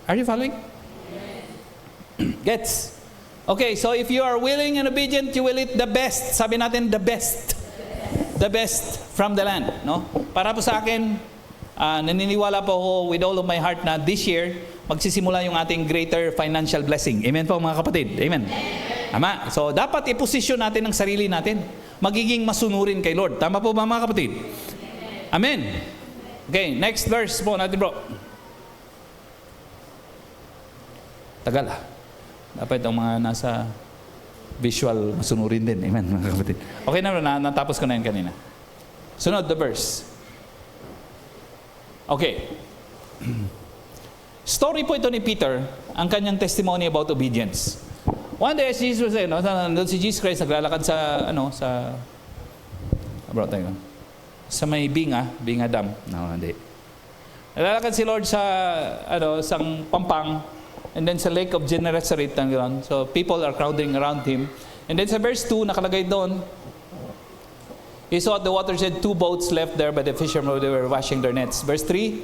Are you following? Gets? Okay, so if you are willing and obedient, you will eat the best. Sabi natin, the best. The best from the land. No? Para po sa akin, naniniwala po ako with all of my heart na this year, magsisimula yung ating greater financial blessing. Amen po, mga kapatid. Amen. Tama? So, dapat iposisyon natin ang sarili natin. Magiging masunurin kay Lord. Tama po ba, mga kapatid? Amen. Okay, next verse po natin, bro. Tagal Dapat ang mga nasa visual masunurin din. Amen, mga kapatid. Okay na, natapos ko na yan kanina. Sunod, the verse. Okay. Story po ito ni Peter, ang kanyang testimony about obedience. One day, Jesus was doon si Jesus Christ naglalakad sa sa may Binga Dam. No, hindi. Naglalakad si Lord sa sang Pampang, and then sa Lake of Gennesaret. So people are crowding around him. And then sa verse 2 nakalagay doon, he saw at the water said 2 boats left there by the fishermen, they were washing their nets. Verse 3,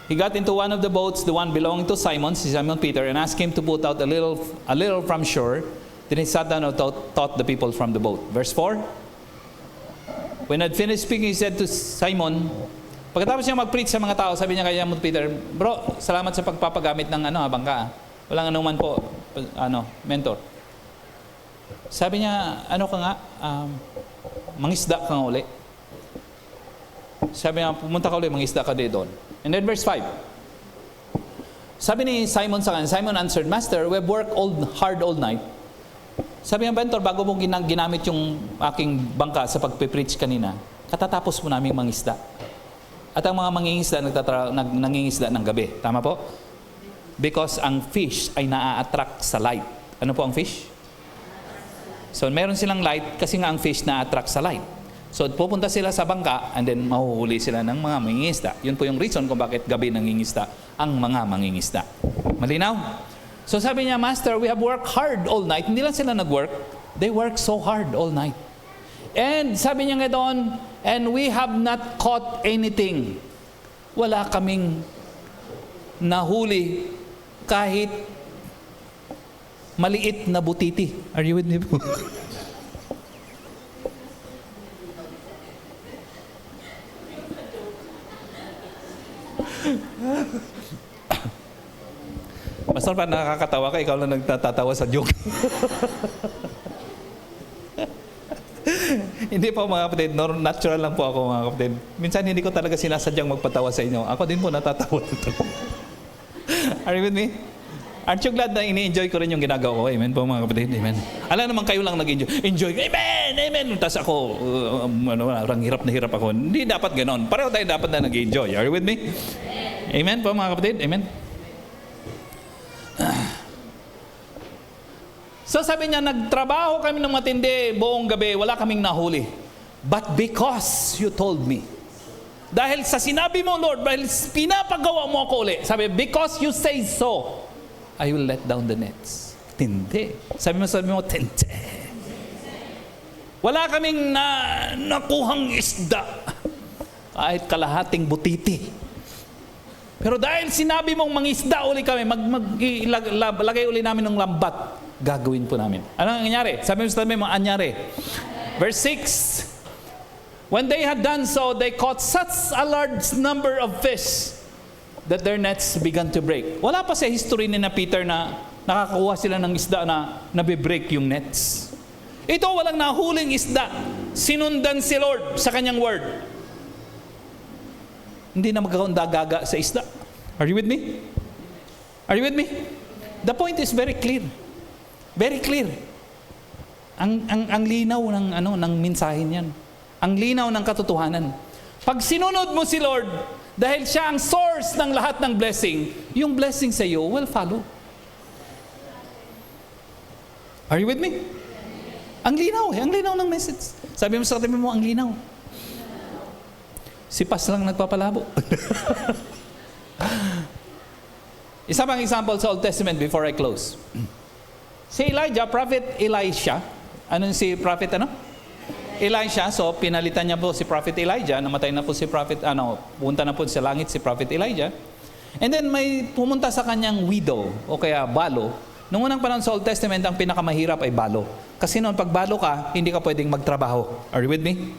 he got into one of the boats, the one belonging to Simon Peter, and asked him to put out a little from shore. Then he sat down and taught the people from the boat. Verse 4, when he had finished speaking, he said to Simon, pagkatapos niya mag-preach sa mga tao, sabi niya kay Simon Peter, bro, salamat sa pagpapagamit ng bangka. Walang anuman po, mentor. Sabi niya, ka nga, mangisda ka nga uli. Sabi niya, pumunta ka uli, mangisda ka din doon. And then verse 5. Sabi ni Simon sa kanya, Simon answered, Master, we have worked hard all night. Sabi niya, mentor, bago mo ginamit yung aking bangka sa pagpipreach kanina, katatapos mo namin mangisda. At ang mga mangingisda, nangingisda ng gabi. Tama po? Because ang fish ay na-attract sa light. Ano po ang fish? So, meron silang light kasi nga ang fish na-attract sa light. So, pupunta sila sa bangka and then mahuhuli sila ng mga mangingisda. Yun po yung reason kung bakit gabi nangingisda ang mga mangingisda. Malinaw? So, sabi niya, Master, we have worked hard all night. Hindi lang sila nag-work. They worked so hard all night. And sabi niya nga doon, and we have not caught anything. Wala kaming nahuli kahit maliit na butiti. Are you with me? Pastor, pa nakakatawa ka, ikaw lang nagtatawa sa joke. Hindi po, mga kapatid, natural lang po ako, mga kapatid. Minsan hindi ko talaga sinasadyang magpatawa sa inyo. Ako din po natatawa nito. Are you with me? Aren't you glad na ini-enjoy ko rin yung ginagawa ko? Amen po, mga kapatid. Amen. Alam naman kayo lang nag-enjoy. Enjoy. Amen! Amen! Tapos ako, hirap na hirap ako. Hindi dapat ganon. Pareho tayo dapat na nag-enjoy. Are you with me? Amen po, mga kapatid. Amen. So sabi niya, nagtrabaho kami ng matindi buong gabi, wala kaming nahuli. But because you told me, dahil sa sinabi mo, Lord, dahil pinapagawa mo ako uli, sabi, because you say so, I will let down the nets. Tindi. Sabi mo, tindi. Wala kaming nakuhang isda, kahit kalahating butiti. Pero dahil sinabi mong mangisda uli kami, lagay uli namin ng lambat, gagawin po namin. Ano ang nangyari? Sabi mo, anyari. Verse 6. When they had done so, they caught such a large number of fish that their nets began to break. Wala pa sa history ni na Peter na nakakakuha sila ng isda na nabe-break yung nets. Ito, walang nahuling isda. Sinundan si Lord sa kanyang word. Hindi na magkakaroon dagaga sa isda. Are you with me? Are you with me? The point is very clear. Very clear. Ang linaw ng mensahe niyan. Ang linaw ng katotohanan. Pag sinunod mo si Lord, dahil siya ang source ng lahat ng blessing, yung blessing sa iyo will follow. Are you with me? Ang linaw ng message. Sabi mo sa katabi mo, ang linaw. Si Pas lang nagpapalabo. Isa pang example sa Old Testament before I close. Si Elijah, Prophet Elisha. Ano si Prophet Elisha. So pinalitan niya po si Prophet Elijah. Namatay na po si Prophet, punta na po sa langit si Prophet Elijah. And then may pumunta sa kanyang widow o kaya balo. Noong unang panahon sa Old Testament, ang pinakamahirap ay balo. Kasi noon pag balo ka, hindi ka pwedeng magtrabaho. Are you with me?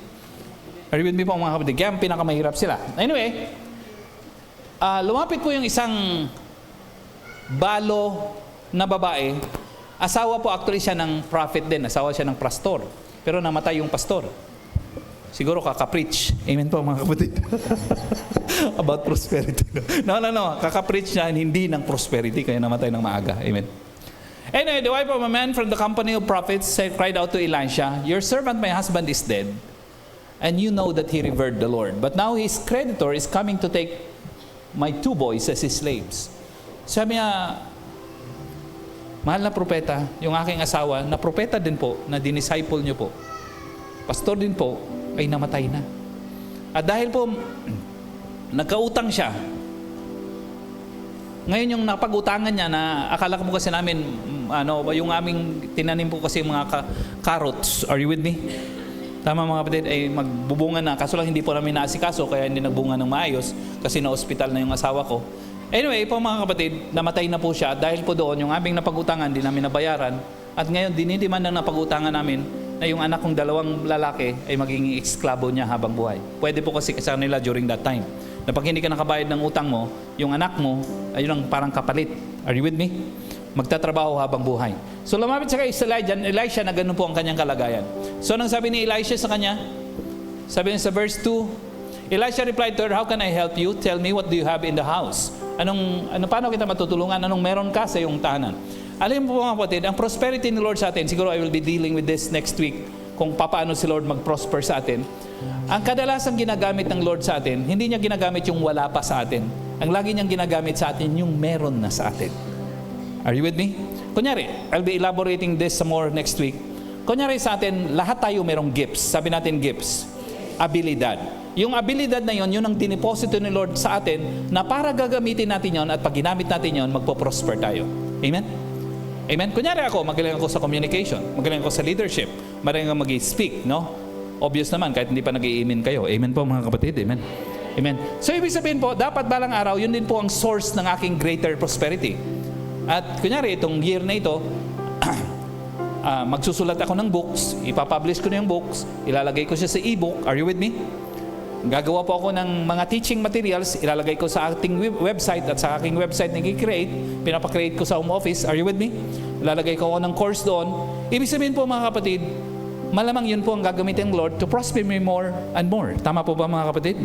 Are you with me po mga kapatid? Kaya ang pinakamahirap sila. Anyway, lumapit po yung isang balo na babae. Asawa po actually siya ng prophet din. Asawa siya ng pastor. Pero namatay yung pastor. Siguro kaka-preach. Amen po mga kapatid. About prosperity. No. Kaka-preach niya hindi ng prosperity. Kaya namatay ng maaga. Amen. Anyway, the wife of a man from the company of prophets cried out to Elisha, "Your servant, my husband, is dead. And you know that he revered the Lord. But now his creditor is coming to take my 2 boys as his slaves." Sabi niya, mahal na propeta, yung aking asawa, na propeta din po, na dinisciple niyo po, pastor din po, ay namatay na. At dahil po, nagkautang siya, ngayon yung napag-utangan niya na akala ko kasi namin, yung aming tinanim po kasi mga carrots, are you with me? Tama mga kapatid, ay magbubunga na. Kaso lang hindi po namin naasikaso, kaya hindi nagbunga ng maayos kasi na-hospital na yung asawa ko. Anyway, po mga kapatid, namatay na po siya dahil po doon, yung aming napag-utangan, di namin nabayaran. At ngayon, dinidiman ng napag-utangan namin na yung anak kong 2 lalaki ay magiging eksklabo niya habang buhay. Pwede po kasi sa nila during that time. Na pag hindi ka nakabayad ng utang mo, yung anak mo, ay yun ang parang kapalit. Are you with me? Magtatrabaho habang buhay. So lumapit siya kay Elisha na ganun po ang kanyang kalagayan. So nang sabi ni Elisha sa kanya, sabi niya sa verse 2, Elisha replied to her, "How can I help you? Tell me, what do you have in the house?" Paano kita matutulungan? Anong meron ka sa iyong tahanan? Alam mo po mga kapatid, ang prosperity ni Lord sa atin, siguro I will be dealing with this next week, kung paano si Lord mag-prosper sa atin. Ang kadalasang ginagamit ng Lord sa atin, hindi niya ginagamit yung wala pa sa atin. Ang lagi niyang ginagamit sa atin, yung meron na sa atin. Are you with me? Kunyari, I'll be elaborating this some more next week. Kunyari sa atin, lahat tayo merong gifts. Sabi natin gifts. Abilidad. Yung abilidad na yon, yun ang diniposito ni Lord sa atin na para gagamitin natin yon at pag ginamit natin yon, magpo-prosper tayo. Amen? Amen? Kunyari ako, magaling ako sa communication. Magaling ako sa leadership. Magaling ako mag-speak, no? Obvious naman, kahit hindi pa nag-i-amen kayo. Amen po mga kapatid. Amen? Amen. So ibig sabihin po, dapat balang araw, yun din po ang source ng aking greater prosperity. At kunyari, itong year na ito, magsusulat ako ng books, ipapublish ko na yung books, ilalagay ko siya sa e-book. Are you with me? Gagawa po ako ng mga teaching materials, ilalagay ko sa ating website at sa aking website na i-create, pinapakreate ko sa home office. Are you with me? Ilalagay ko ako ng course doon. Ibig sabihin po mga kapatid, malamang yun po ang gagamitin ng Lord to prosper me more and more. Tama po ba mga kapatid?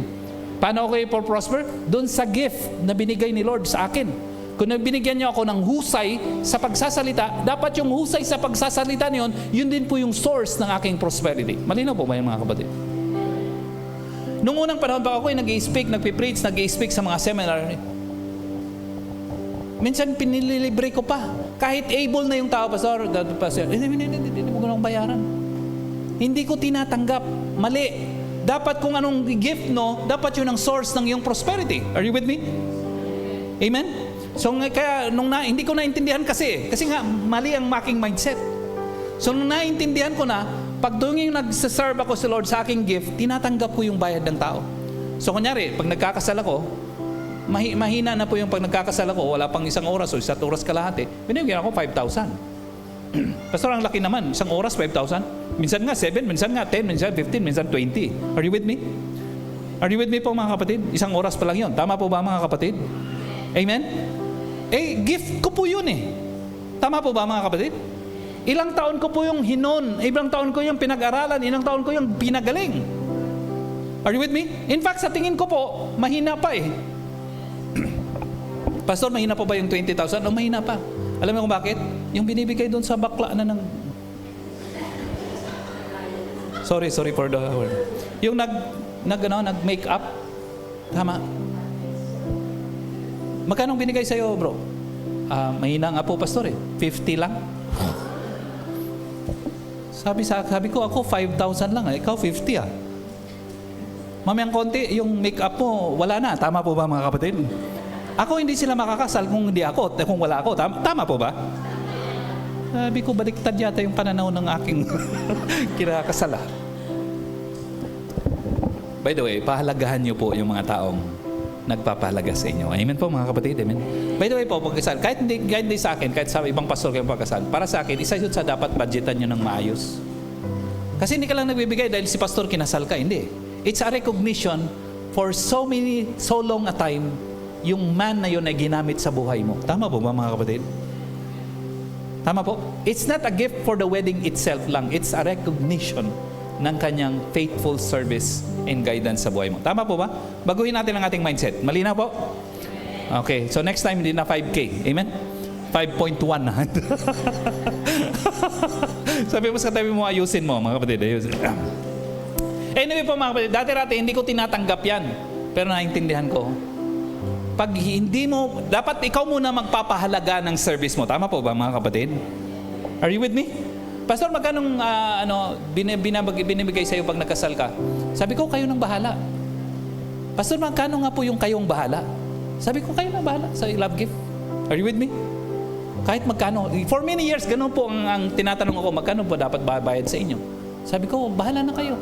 Paano ako i-prosper? Doon sa gift na binigay ni Lord sa akin. Kung binigyan niyo ako ng husay sa pagsasalita, dapat yung husay sa pagsasalita niyon, yun din po yung source ng aking prosperity. Malinaw po ba yung mga kapatid? Nung unang panahon pa ako ay nag-i-speak, nagpipreach, nag-i-speak sa mga seminar, minsan pinililibre ko pa. Kahit able na yung tao, pastor, hindi mo ganun bayaran. Hindi ko tinatanggap. Mali. Dapat kung anong gift no, dapat yun ang source ng iyong prosperity. Are you with me? Amen? So kaya hindi ko naintindihan kasi nga mali ang aking mindset. So nung naintindihan ko na, pag doon yung nagsaserve ako sa Lord sa aking gift, tinatanggap ko yung bayad ng tao. So kunyari, pag nagkakasal ako, mahina na po yung pag nagkakasal ako, wala pang 1 oras o 1 oras kalahati, binibigyan ako 5,000. Pastor, ang laki naman, 1 oras 5,000. Minsan nga 7, minsan nga 10, minsan 15, minsan 20. Are you with me? Are you with me po mga kapatid? 1 oras pa lang yun. Tama po ba mga kapatid? Amen? Gift ko po yun eh. Tama po ba mga kapatid? Ilang taon ko po yung hinon, ilang taon ko yung pinag-aralan, ilang taon ko yung pinagaling. Are you with me? In fact, sa tingin ko po, mahina pa eh. Pastor, mahina pa ba yung 20,000? O mahina pa. Alam mo kung bakit? Yung binibigay doon sa bakla na ng... Sorry for the word. Yung nag-make up. Tama. Magkano binigay sa'yo, bro? Mahina nga po, pastor eh. 50 lang. Sabi ko, ako 5,000 lang. Ikaw 50 ah. Mamayang konti, yung make-up mo, wala na. Tama po ba mga kapatid? Ako hindi sila makakasal kung hindi ako, kung wala ako. Tama po ba? Sabi ko, baliktad yata yung pananaw ng aking kinakasal. By the way, pahalagahan niyo po yung mga taong nagpapahalaga sa inyo. Amen po mga kapatid. Amen. By the way po, pagkasal, kahit hindi sa akin, kahit sa ibang pastor kayong pagkasal, para sa akin, isa yun sa dapat budgetan nyo ng maayos. Kasi hindi ka lang nagbibigay dahil si pastor kinasal ka. Hindi. It's a recognition for so long a time, yung man na yun ay ginamit sa buhay mo. Tama po ba mga kapatid? Tama po? It's not a gift for the wedding itself lang. It's a recognition ng kanyang faithful service and guidance sa buhay mo. Tama po ba? Baguhin natin ang ating mindset. Malinaw po? Okay. So next time, hindi na 5K. Amen? 5.1 na. Sabi mo sa katabi mo, ayusin mo, mga kapatid. Ayusin. Anyway po mga kapatid, dati-rati hindi ko tinatanggap yan. Pero naintindihan ko. Pag hindi mo, dapat ikaw muna magpapahalaga ng service mo. Tama po ba mga kapatid? Are you with me? Pastor, magkanong binibigay sa iyo pag nagkasal ka? Sabi ko, kayo nang bahala. Pastor, magkano nga po yung kayong bahala? Sabi ko, kayo nang bahala sa love gift. Are you with me? Kahit magkano. For many years, ganun po ang tinatanong ako, magkano po dapat babayad sa inyo? Sabi ko, bahala na kayo.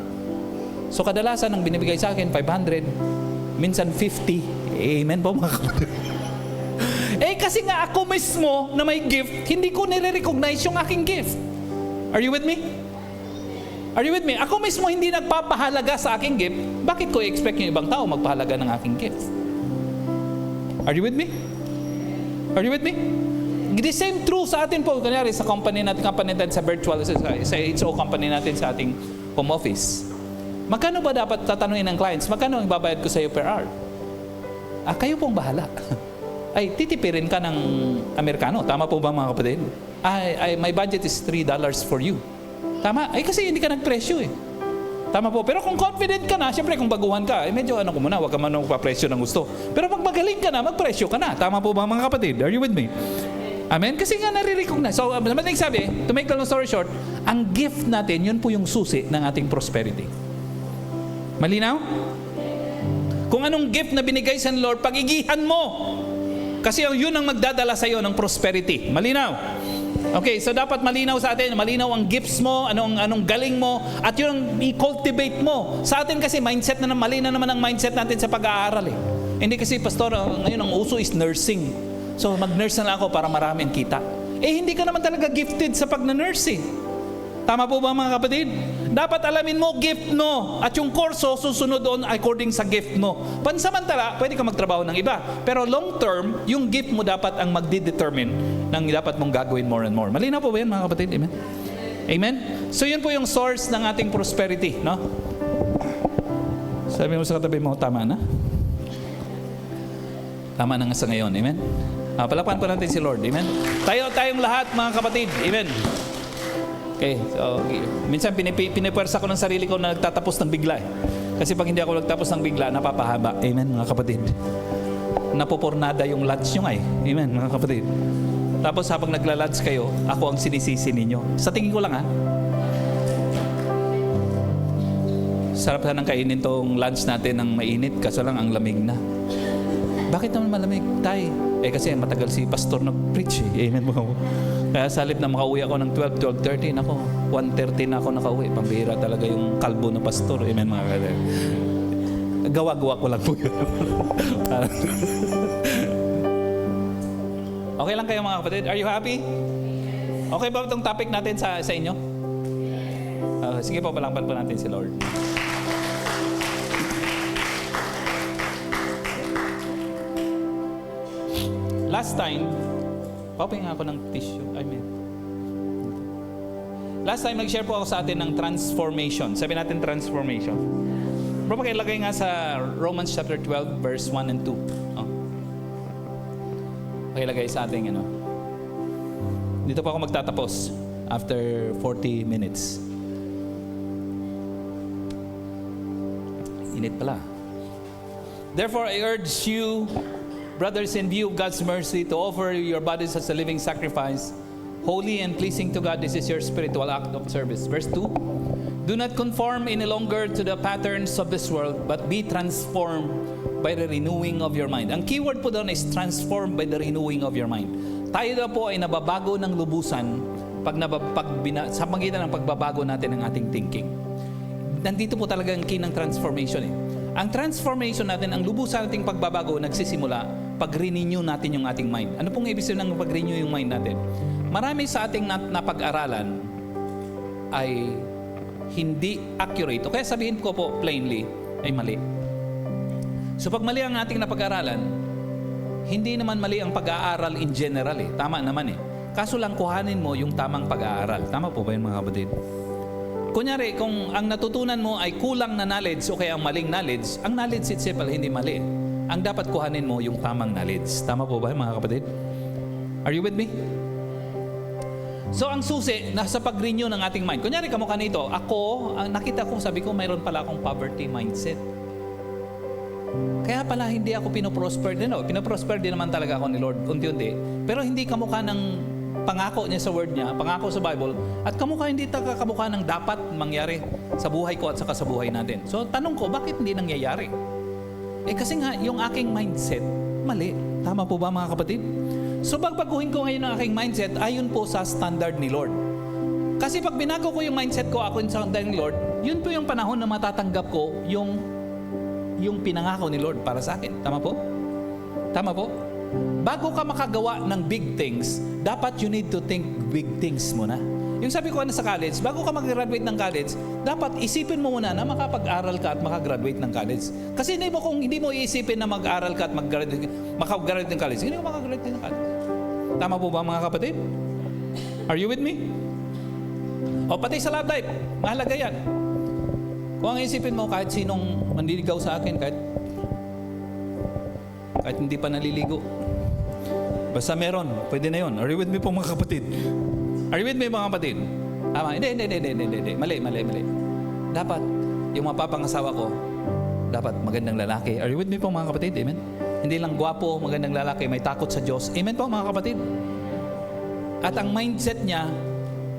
So kadalasan ang binibigay sa akin, 500, minsan 50. Amen po mga kapatid. Kasi nga ako mismo na may gift, hindi ko nire-recognize yung aking gift. Are you with me? Are you with me? Ako mismo hindi nagpapahalaga sa aking gift. Bakit ko i-expect yung ibang tao magpahalaga ng aking gift? Are you with me? Are you with me? The same true sa atin po. Kunyari sa company natin sa virtual, sa HO company natin sa ating home office. Magkano ba dapat tatanungin ng clients? Magkano ang ibabayad ko sa iyo per hour? Kayo pong bahala. Ay, titipirin ka ng Amerikano. Tama po ba mga kapatid? My budget is $3 for you. Tama? Kasi hindi ka nagpresyo eh. Tama po. Pero kung confident ka na, siyempre kung baguhan ka, medyo ko muna, huwag ka man magpapresyo ng gusto. Pero pag magaling ka na, magpresyo ka na. Tama po ba mga kapatid? Are you with me? Amen? Kasi nga nare-recognize. So, madaling sabi, to make the long story short, ang gift natin, yun po yung susi ng ating prosperity. Malinaw? Kung anong gift na binigay sa Lord, pag-igihan mo. Kasi yun ang magdadala sa iyo ng prosperity. Malinaw? Okay, so dapat malinaw sa atin, malinaw ang gifts mo, anong galing mo, at yun ang i-cultivate mo. Sa atin kasi mindset na mali na naman ang mindset natin sa pag-aaral eh. Hindi kasi pastor, ngayon ang uso is nursing. So mag-nurse na lang ako para marami ang kita. Hindi ka naman talaga gifted sa pag-nurse eh. Tama po ba mga kapatid? Dapat alamin mo, gift mo. At yung kurso, susunod doon according sa gift mo. Pansamantala, pwede ka magtrabaho ng iba. Pero long term, yung gift mo dapat ang magdi-determine ng dapat mong gagawin more and more. Malinaw po ba yan mga kapatid? Amen? Amen? So yun po yung source ng ating prosperity. No? Sabi mo sa katabi mo, tama na? Tama na nga sa ngayon. Amen? Palakpan po natin si Lord. Amen? Tayong lahat mga kapatid. Amen? Okay, so minsan pinipwersa ko ng sarili ko na nagtatapos ng bigla eh. Kasi pag hindi ako nagtapos ng bigla, napapahaba. Amen mga kapatid. Napopornada yung lunch nyo nga eh. Amen mga kapatid. Tapos habang nagla-lunch kayo, ako ang sinisisi ninyo. Sa tingin ko lang ha. Sarap sanang kainin tong lunch natin ng mainit, kaso lang ang lamig na. Bakit naman malamig, tay? Kasi matagal si pastor nag-preach eh. Amen mo. Kaya sa halip na makauwi ako ng 12:30, nako, 1:30 na ako nakauwi. Pambihira talaga yung kalbo na pastor. Amen mga kapatid. Gawa-gawa ko lang po yun. Okay lang kayo mga kapatid? Are you happy? Okay ba itong topic natin sa inyo? Sige po, palakpan po natin si Lord. last time, papay nga ako ng tissue. Last time, nag-share po ako sa atin ng transformation. Sabi natin transformation. Bro, pakilagay nga sa Romans chapter 12, verse 1 and 2. Oh. Pakilagay sa ating, Dito po ako magtatapos after 40 minutes. Init pala. Therefore, I urge you, brothers, in view of God's mercy, to offer your bodies as a living sacrifice, holy and pleasing to God. This is your spiritual act of service. Verse 2, do not conform any longer to the patterns of this world, but be transformed by the renewing of your mind. Ang keyword po doon is transformed by the renewing of your mind. Tayo na po ay nababago ng lubusan sa pagitan ng pagbabago natin ng ating thinking. Nandito po talaga ang key ng transformation. Ang transformation natin, ang lubusan nating pagbabago, nagsisimula pag-renew natin yung ating mind. Ano pong ibig sabihin ng pag-renew yung mind natin? Marami sa ating napag-aralan ay hindi accurate. O kaya sabihin ko po plainly, ay mali. So pag mali ang ating napag-aralan, hindi naman mali ang pag-aaral in general Tama naman Kaso lang kuhanin mo yung tamang pag-aaral. Tama po ba yun mga kapatid? Kunyari, kung ang natutunan mo ay kulang na knowledge o kaya ang maling knowledge, ang knowledge itself ay hindi mali. Ang dapat kuhanin mo yung tamang knowledge. Tama po ba mga kapatid? Are you with me? So ang susi, nasa pag-renew ng ating mind. Kunyari kamukha nito, ako, nakita ko, sabi ko, mayroon pala akong poverty mindset. Kaya pala hindi ako pinoprosper din. Pinoprosper din naman talaga ako ni Lord, unti-unti. Pero hindi kamukha ng pangako niya sa word niya, pangako sa Bible, at hindi kamukha ng dapat mangyari sa buhay ko at saka sa buhay natin. So tanong ko, bakit hindi nangyayari? Kasi nga, yung aking mindset, mali. Tama po ba mga kapatid? So pagbaguhin ko ngayon ang aking mindset ayon po sa standard ni Lord. Kasi pag binago ko yung mindset ko ako sa standard ni Lord, yun po yung panahon na matatanggap ko yung pinangako ni Lord para sa akin. Tama po? Tama po? Bago ka makagawa ng big things, dapat you need to think big things muna. Yung sabi ko sa college, bago ka mag-graduate ng college, dapat isipin mo muna na makapag-aral ka at makagraduate ng college. Kasi kung hindi mo iisipin na mag-aral ka at makagraduate ng college, hindi ka makagraduate ng college. Tama po ba mga kapatid? Are you with me? O pati sa love life, mahalaga yan. Kung ang isipin mo, kahit sinong manliligaw sa akin, kahit hindi pa naliligo, basta meron, pwede na yun. Are you with me po mga kapatid? Are you with me mga kapatid? Tama, hindi. Mali. Dapat, yung mapapangasawa ko, dapat magandang lalaki. Are you with me po mga kapatid? Amen? Hindi lang gwapo, magandang lalaki, may takot sa Diyos. Amen po mga kapatid? At ang mindset niya,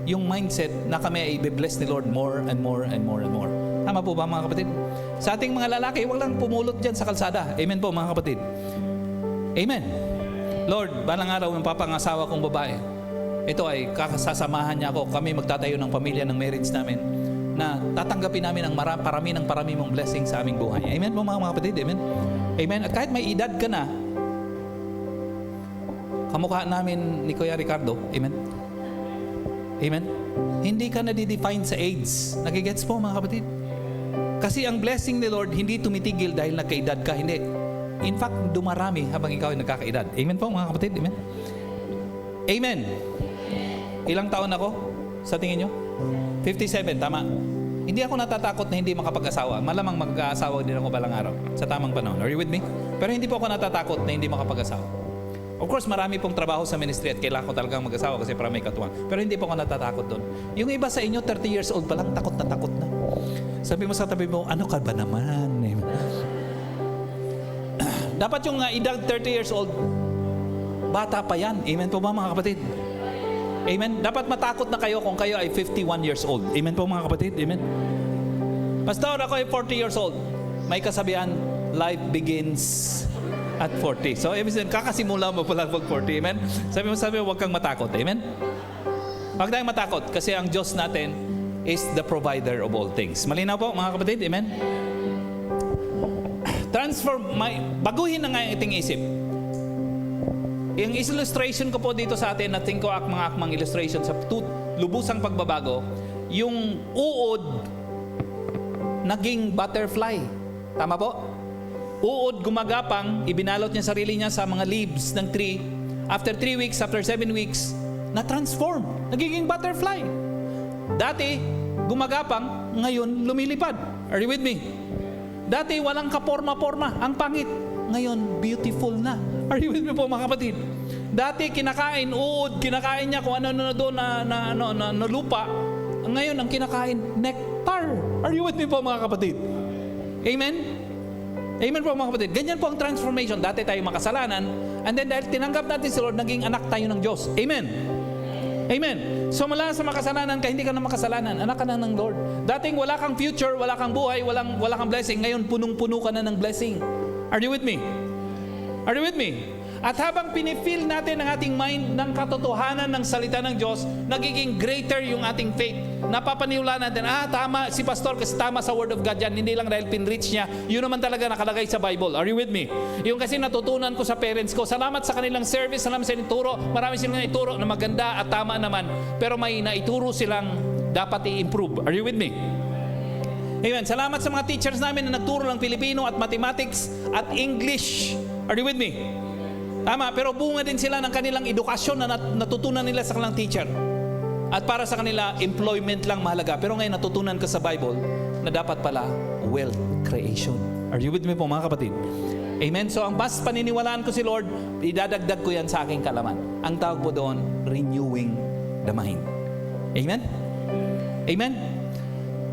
yung mindset na kami ay i-bless ni Lord more and more and more and more. Tama po ba mga kapatid? Sa ating mga lalaki, huwag lang pumulot dyan sa kalsada. Amen po mga kapatid? Amen. Lord, balang araw yung papangasawa kong babae, ito ay kakasasamahan niya ako. Kami magtatayo ng pamilya ng marriage namin na tatanggapin namin ang parami mong blessing sa aming buhay. Amen po mga kapatid? Amen? Amen. At kahit may edad ka na, kamukha namin ni Kuya Ricardo. Amen? Amen? Hindi ka na-define sa age. Nagigets po mga kapatid? Kasi ang blessing ni Lord hindi tumitigil dahil nagkaedad ka. Hindi. In fact, dumarami habang ikaw ay nagkakaedad. Amen po mga kapatid? Amen? Amen. Ilang taon ako sa tingin nyo? 57, tama. Hindi ako natatakot na hindi makapag-asawa. Malamang mag-aasawa din ako balang araw sa tamang panahon. Are you with me? Pero hindi po ako natatakot na hindi makapag-asawa. Of course, marami pong trabaho sa ministry at kailangan ko talagang mag-asawa kasi para may katuwang. Pero hindi po ako natatakot doon. Yung iba sa inyo, 30 years old pa lang, takot na. Sabi mo sa tabi mo, ano ka ba naman? Dapat yung edad 30 years old, bata pa yan. Amen po ba mga kapatid? Amen? Dapat matakot na kayo kung kayo ay 51 years old. Amen po mga kapatid? Amen? Pastor, ako ay 40 years old. May kasabihan, life begins at 40. So, ibig sabihin, kakasimula mo pala pag 40. Amen? Sabi mo, huwag kang matakot. Amen? Huwag tayong matakot kasi ang Diyos natin is the provider of all things. Malinaw po mga kapatid? Amen? Baguhin na nga yung iting isip. Yung illustration ko po dito sa atin, natin ko mga akmang illustration sa lubusang pagbabago, yung uod naging butterfly. Tama po? Uod gumagapang, ibinalot niya sarili niya sa mga leaves ng tree, after 3 weeks, after 7 weeks, na-transform. Nagiging butterfly. Dati, gumagapang, ngayon lumilipad. Are you with me? Dati, walang kaporma-porma, ang pangit. Ngayon, beautiful na. Are you with me po mga kapatid? Dati, kinakain, uod, kinakain niya kung ano doon na lupa. Ngayon, ang kinakain, nectar. Are you with me po mga kapatid? Amen? Amen po mga kapatid. Ganyan po ang transformation. Dati tayo makasalanan, and then dahil tinanggap natin si Lord, naging anak tayo ng Diyos. Amen? Amen. So mula sa makasalanan ka, hindi ka na makasalanan. Anak ka na ng Lord. Dating wala kang future, wala kang buhay, wala kang blessing. Ngayon, punong-puno ka na ng blessing. Are you with me? Are you with me? At habang pinifeel natin ang ating mind ng katotohanan ng salita ng Diyos, nagiging greater yung ating faith. Napapaniwalaan natin, tama si Pastor kasi tama sa Word of God yan. Hindi lang dahil pinreach niya. Yun naman talaga nakalagay sa Bible. Are you with me? Yung kasi natutunan ko sa parents ko. Salamat sa kanilang service, salamat sa ituro. Marami silang ituro na maganda at tama naman. Pero may naituro silang dapat i-improve. Are you with me? Amen. Salamat sa mga teachers namin na nagturo ng Pilipino at mathematics at English. Are you with me? Tama, pero bunga din sila ng kanilang edukasyon na natutunan nila sa kanilang teacher. At para sa kanila, employment lang mahalaga. Pero ngayon natutunan ka sa Bible na dapat pala wealth creation. Are you with me po mga kapatid? Amen? So ang mas paniniwalaan ko si Lord, idadagdag ko yan sa aking kalaman. Ang tawag po doon, renewing the mind. Amen? Amen?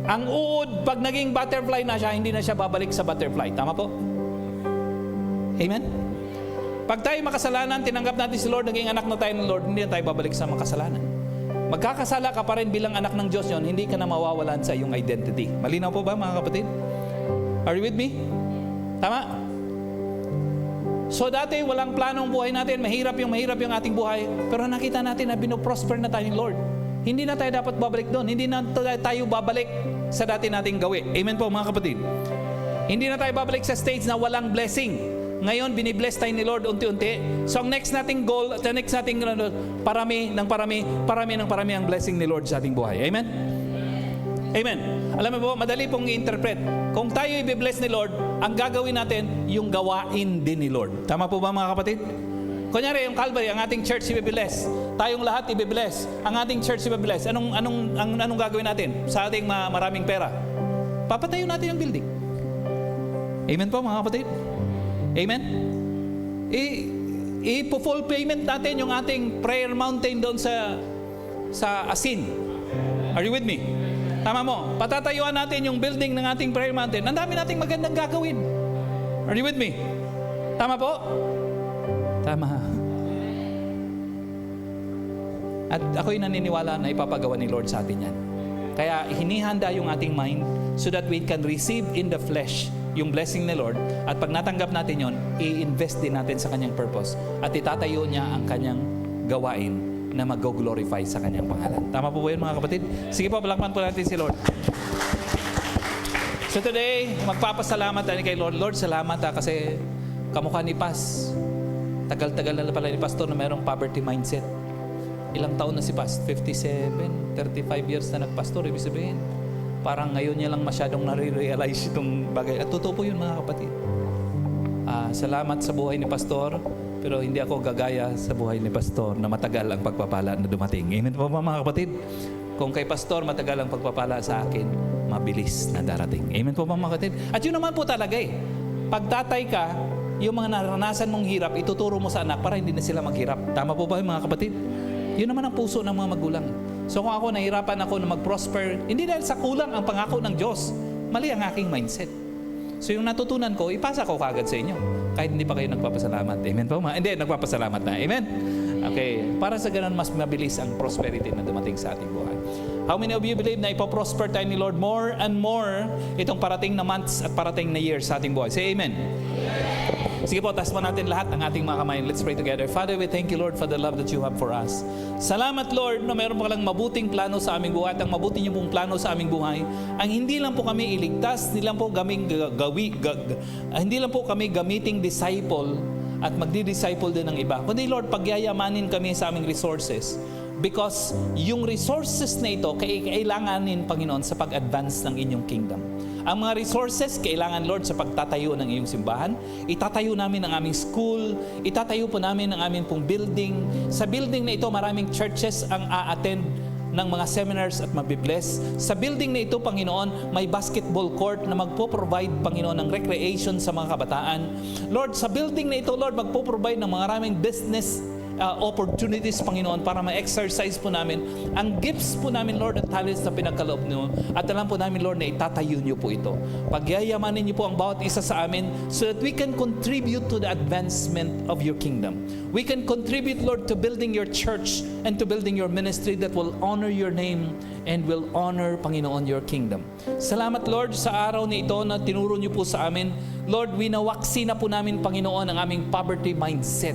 Ang uod, pag naging butterfly na siya, hindi na siya babalik sa butterfly. Tama po? Amen? Pag tayo makasalanan, tinanggap natin si Lord, naging anak na tayo ng Lord, hindi na tayo babalik sa makasalanan. Magkakasala ka pa rin bilang anak ng Diyos yon, hindi ka na mawawalan sa iyong identity. Malinaw po ba mga kapatid? Are you with me? Tama? So dati, walang planong buhay natin, mahirap yung ating buhay, pero nakita natin na binoprosper na tayo ng Lord. Hindi na tayo dapat babalik doon. Hindi na tayo babalik sa dati nating gawi. Amen po mga kapatid? Hindi na tayo babalik sa stage na walang blessing. Ngayon, binibless tayo ni Lord unti-unti. So, ang next nating goal, the next nating parami ang blessing ni Lord sa ating buhay. Amen? Amen. Alam mo po, madali pong i-interpret. Kung tayo i-bless ni Lord, ang gagawin natin, yung gawain din ni Lord. Tama po ba mga kapatid? Kunyari, yung Calvary, ang ating church i-bless. Tayong lahat i-bless. Ang ating church i-bless. Anong gagawin natin sa ating maraming pera? Papatayo natin yung building. Amen po mga kapatid? Amen? I-full payment natin yung ating prayer mountain doon sa Asin. Are you with me? Tama mo. Patatayuan natin yung building ng ating prayer mountain. Ang dami nating magandang gagawin. Are you with me? Tama po? Tama. At ako'y naniniwala na ipapagawa ni Lord sa atin yan. Kaya hinihanda yung ating mind so that we can receive in the flesh yung blessing ni Lord, at pag natanggap natin yon, i-invest din natin sa kanyang purpose at itatayo niya ang kanyang gawain na mag-glorify sa kanyang pangalan. Tama po ba yun mga kapatid? Sige po, palakpan po natin si Lord. So today, magpapasalamat tayo kay Lord. Lord, salamat kasi kamukha ni Paz. Tagal-tagal na pala ni Pastor na mayroong poverty mindset. Ilang taon na si Paz? 57, 35 years na nagpastor. Ibig sabihin, parang ngayon niya lang masyadong nare-realize itong bagay. At totoo po yun mga kapatid. Salamat sa buhay ni Pastor, pero hindi ako gagaya sa buhay ni Pastor na matagal ang pagpapala na dumating. Amen po ba mga kapatid? Kung kay Pastor matagal ang pagpapala sa akin, mabilis na darating. Amen po ba mga kapatid? At yun naman po talaga eh. Pag tatay ka, yung mga naranasan mong hirap, ituturo mo sa anak para hindi na sila maghirap. Tama po ba mga kapatid? Yun naman ang puso ng mga magulang. So kung ako nahirapan ako na mag-prosper, hindi dahil sa kulang ang pangako ng Diyos, mali ang aking mindset. So yung natutunan ko, ipasa ko kaagad sa inyo. Kahit hindi pa kayo nagpapasalamat. Amen po? Hindi, nagpapasalamat na. Amen? Okay. Para sa ganun, mas mabilis ang prosperity na dumating sa ating buhay. How many of you believe na ipoprosper tayo ni Lord more and more itong parating na months at parating na years sa ating buhay? Say amen. Sige po, taas po natin lahat ng ating mga kamay. Let's pray together. Father, we thank you, Lord, for the love that you have for us. Salamat, Lord, na mayroon pa lang mabuting plano sa aming buhay at ang mabuti niyo pong plano sa aming buhay. Ang hindi lang po kami iligtas, hindi lang po kami gamiting disciple at magdi-disciple din ng iba. Kundi, Lord, pagyayamanin kami sa aming resources Because yung resources na ito, kailanganin, Panginoon, sa pag-advance ng inyong kingdom. Ang mga resources, kailangan, Lord, sa pagtatayo ng iyong simbahan. Itatayo namin ang aming school. Itatayo po namin ang aming pong building. Sa building na ito, maraming churches ang a-attend ng mga seminars at mabibless. Sa building na ito, Panginoon, may basketball court na magpo-provide, Panginoon, ng recreation sa mga kabataan. Lord, sa building na ito, Lord, magpo-provide ng maraming business opportunities, Panginoon, para ma-exercise po namin ang gifts po namin, Lord, at talents na pinagkaloob niyo. At alam po namin, Lord, na itatayo niyo po ito. Pagyayamanin niyo po ang bawat isa sa amin so that we can contribute to the advancement of your kingdom. We can contribute, Lord, to building your church and to building your ministry that will honor your name and will honor, Panginoon, your kingdom. Salamat, Lord, sa araw na ito na tinuro niyo po sa amin. Lord, winawaksi na po namin, Panginoon, ang aming poverty mindset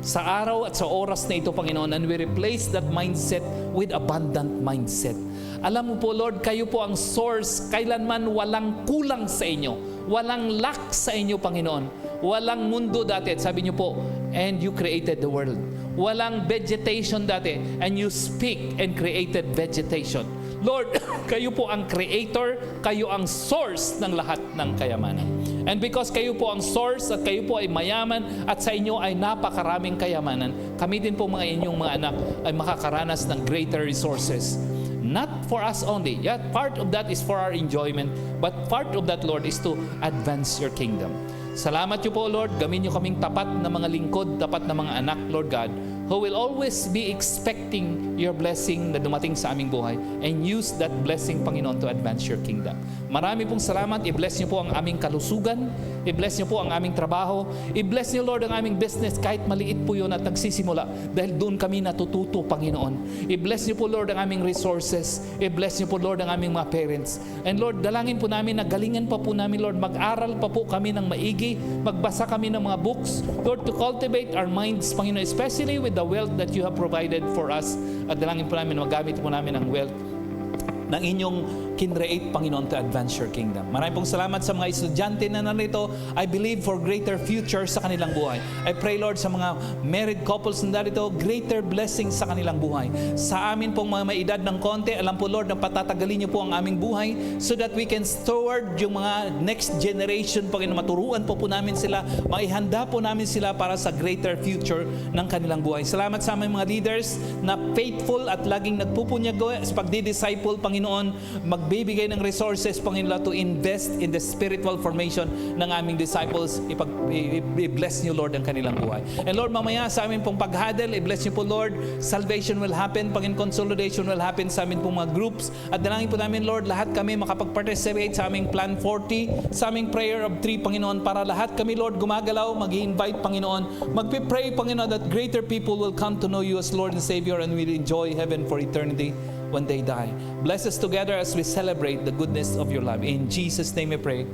sa araw at sa oras na ito, Panginoon, and we replace that mindset with abundant mindset. Alam mo po, Lord, kayo po ang source. Kailanman walang kulang sa inyo. Walang lack sa inyo, Panginoon. Walang mundo dati. Sabi niyo po, and you created the world. Walang vegetation dati, and you speak and created vegetation. Lord, kayo po ang creator, kayo ang source ng lahat ng kayamanan. And because kayo po ang source at kayo po ay mayaman at sa inyo ay napakaraming kayamanan, kami din po mga inyong mga anak ay makakaranas ng greater resources. Not for us only. Yeah, part of that is for our enjoyment, but part of that, Lord, is to advance your kingdom. Salamat niyo po, Lord. Gawin niyo kaming tapat na mga lingkod, tapat na mga anak, Lord God, who will always be expecting your blessing na dumating sa aming buhay and use that blessing, Panginoon, to advance your kingdom. Marami pong salamat. I-bless niyo po ang aming kalusugan. I-bless niyo po ang aming trabaho. I-bless niyo, Lord, ang aming business kahit maliit po yun at nagsisimula dahil doon kami natututo, Panginoon. I-bless niyo po, Lord, ang aming resources. I-bless niyo po, Lord, ang aming mga parents. And Lord, dalangin po namin na galingan pa po namin, Lord, mag-aral pa po kami ng maigi, magbasa kami ng mga books, Lord, to cultivate our minds, Panginoon, especially with the wealth that you have provided for us. At dalangin po namin, magamit po namin ang wealth ng inyong kinreate, Panginoon, to advance your kingdom. Maraming pong salamat sa mga estudyante na narito. I believe for greater future sa kanilang buhay. I pray, Lord, sa mga married couples na narito, greater blessings sa kanilang buhay. Sa amin pong mga may edad ng konti, alam po, Lord, na patatagalin niyo po ang aming buhay so that we can steward yung mga next generation, Panginoon. Maturuan po namin sila, maihanda po namin sila para sa greater future ng kanilang buhay. Salamat sa aming mga leaders na faithful at laging nagpupunyag sa pagdi-disciple, Panginoon, magbibigay ng resources, Panginoon, to invest in the spiritual formation ng aming disciples. I-bless niyo, Lord, ang kanilang buhay. And Lord, mamaya sa amin pong paghadel, i-bless niyo po, Lord, salvation will happen, Panginoon, consolidation will happen sa amin pong mga groups. At dalangin po namin, Lord, lahat kami makapag-participate sa aming Plan 40, sa aming Prayer of 3, Panginoon, para lahat kami, Lord, gumagalaw, mag-i-invite, Panginoon, magpipray, Panginoon, that greater people will come to know you as Lord and Savior and will enjoy heaven for eternity when they die. Bless us together as we celebrate the goodness of your love. In Jesus' name we pray.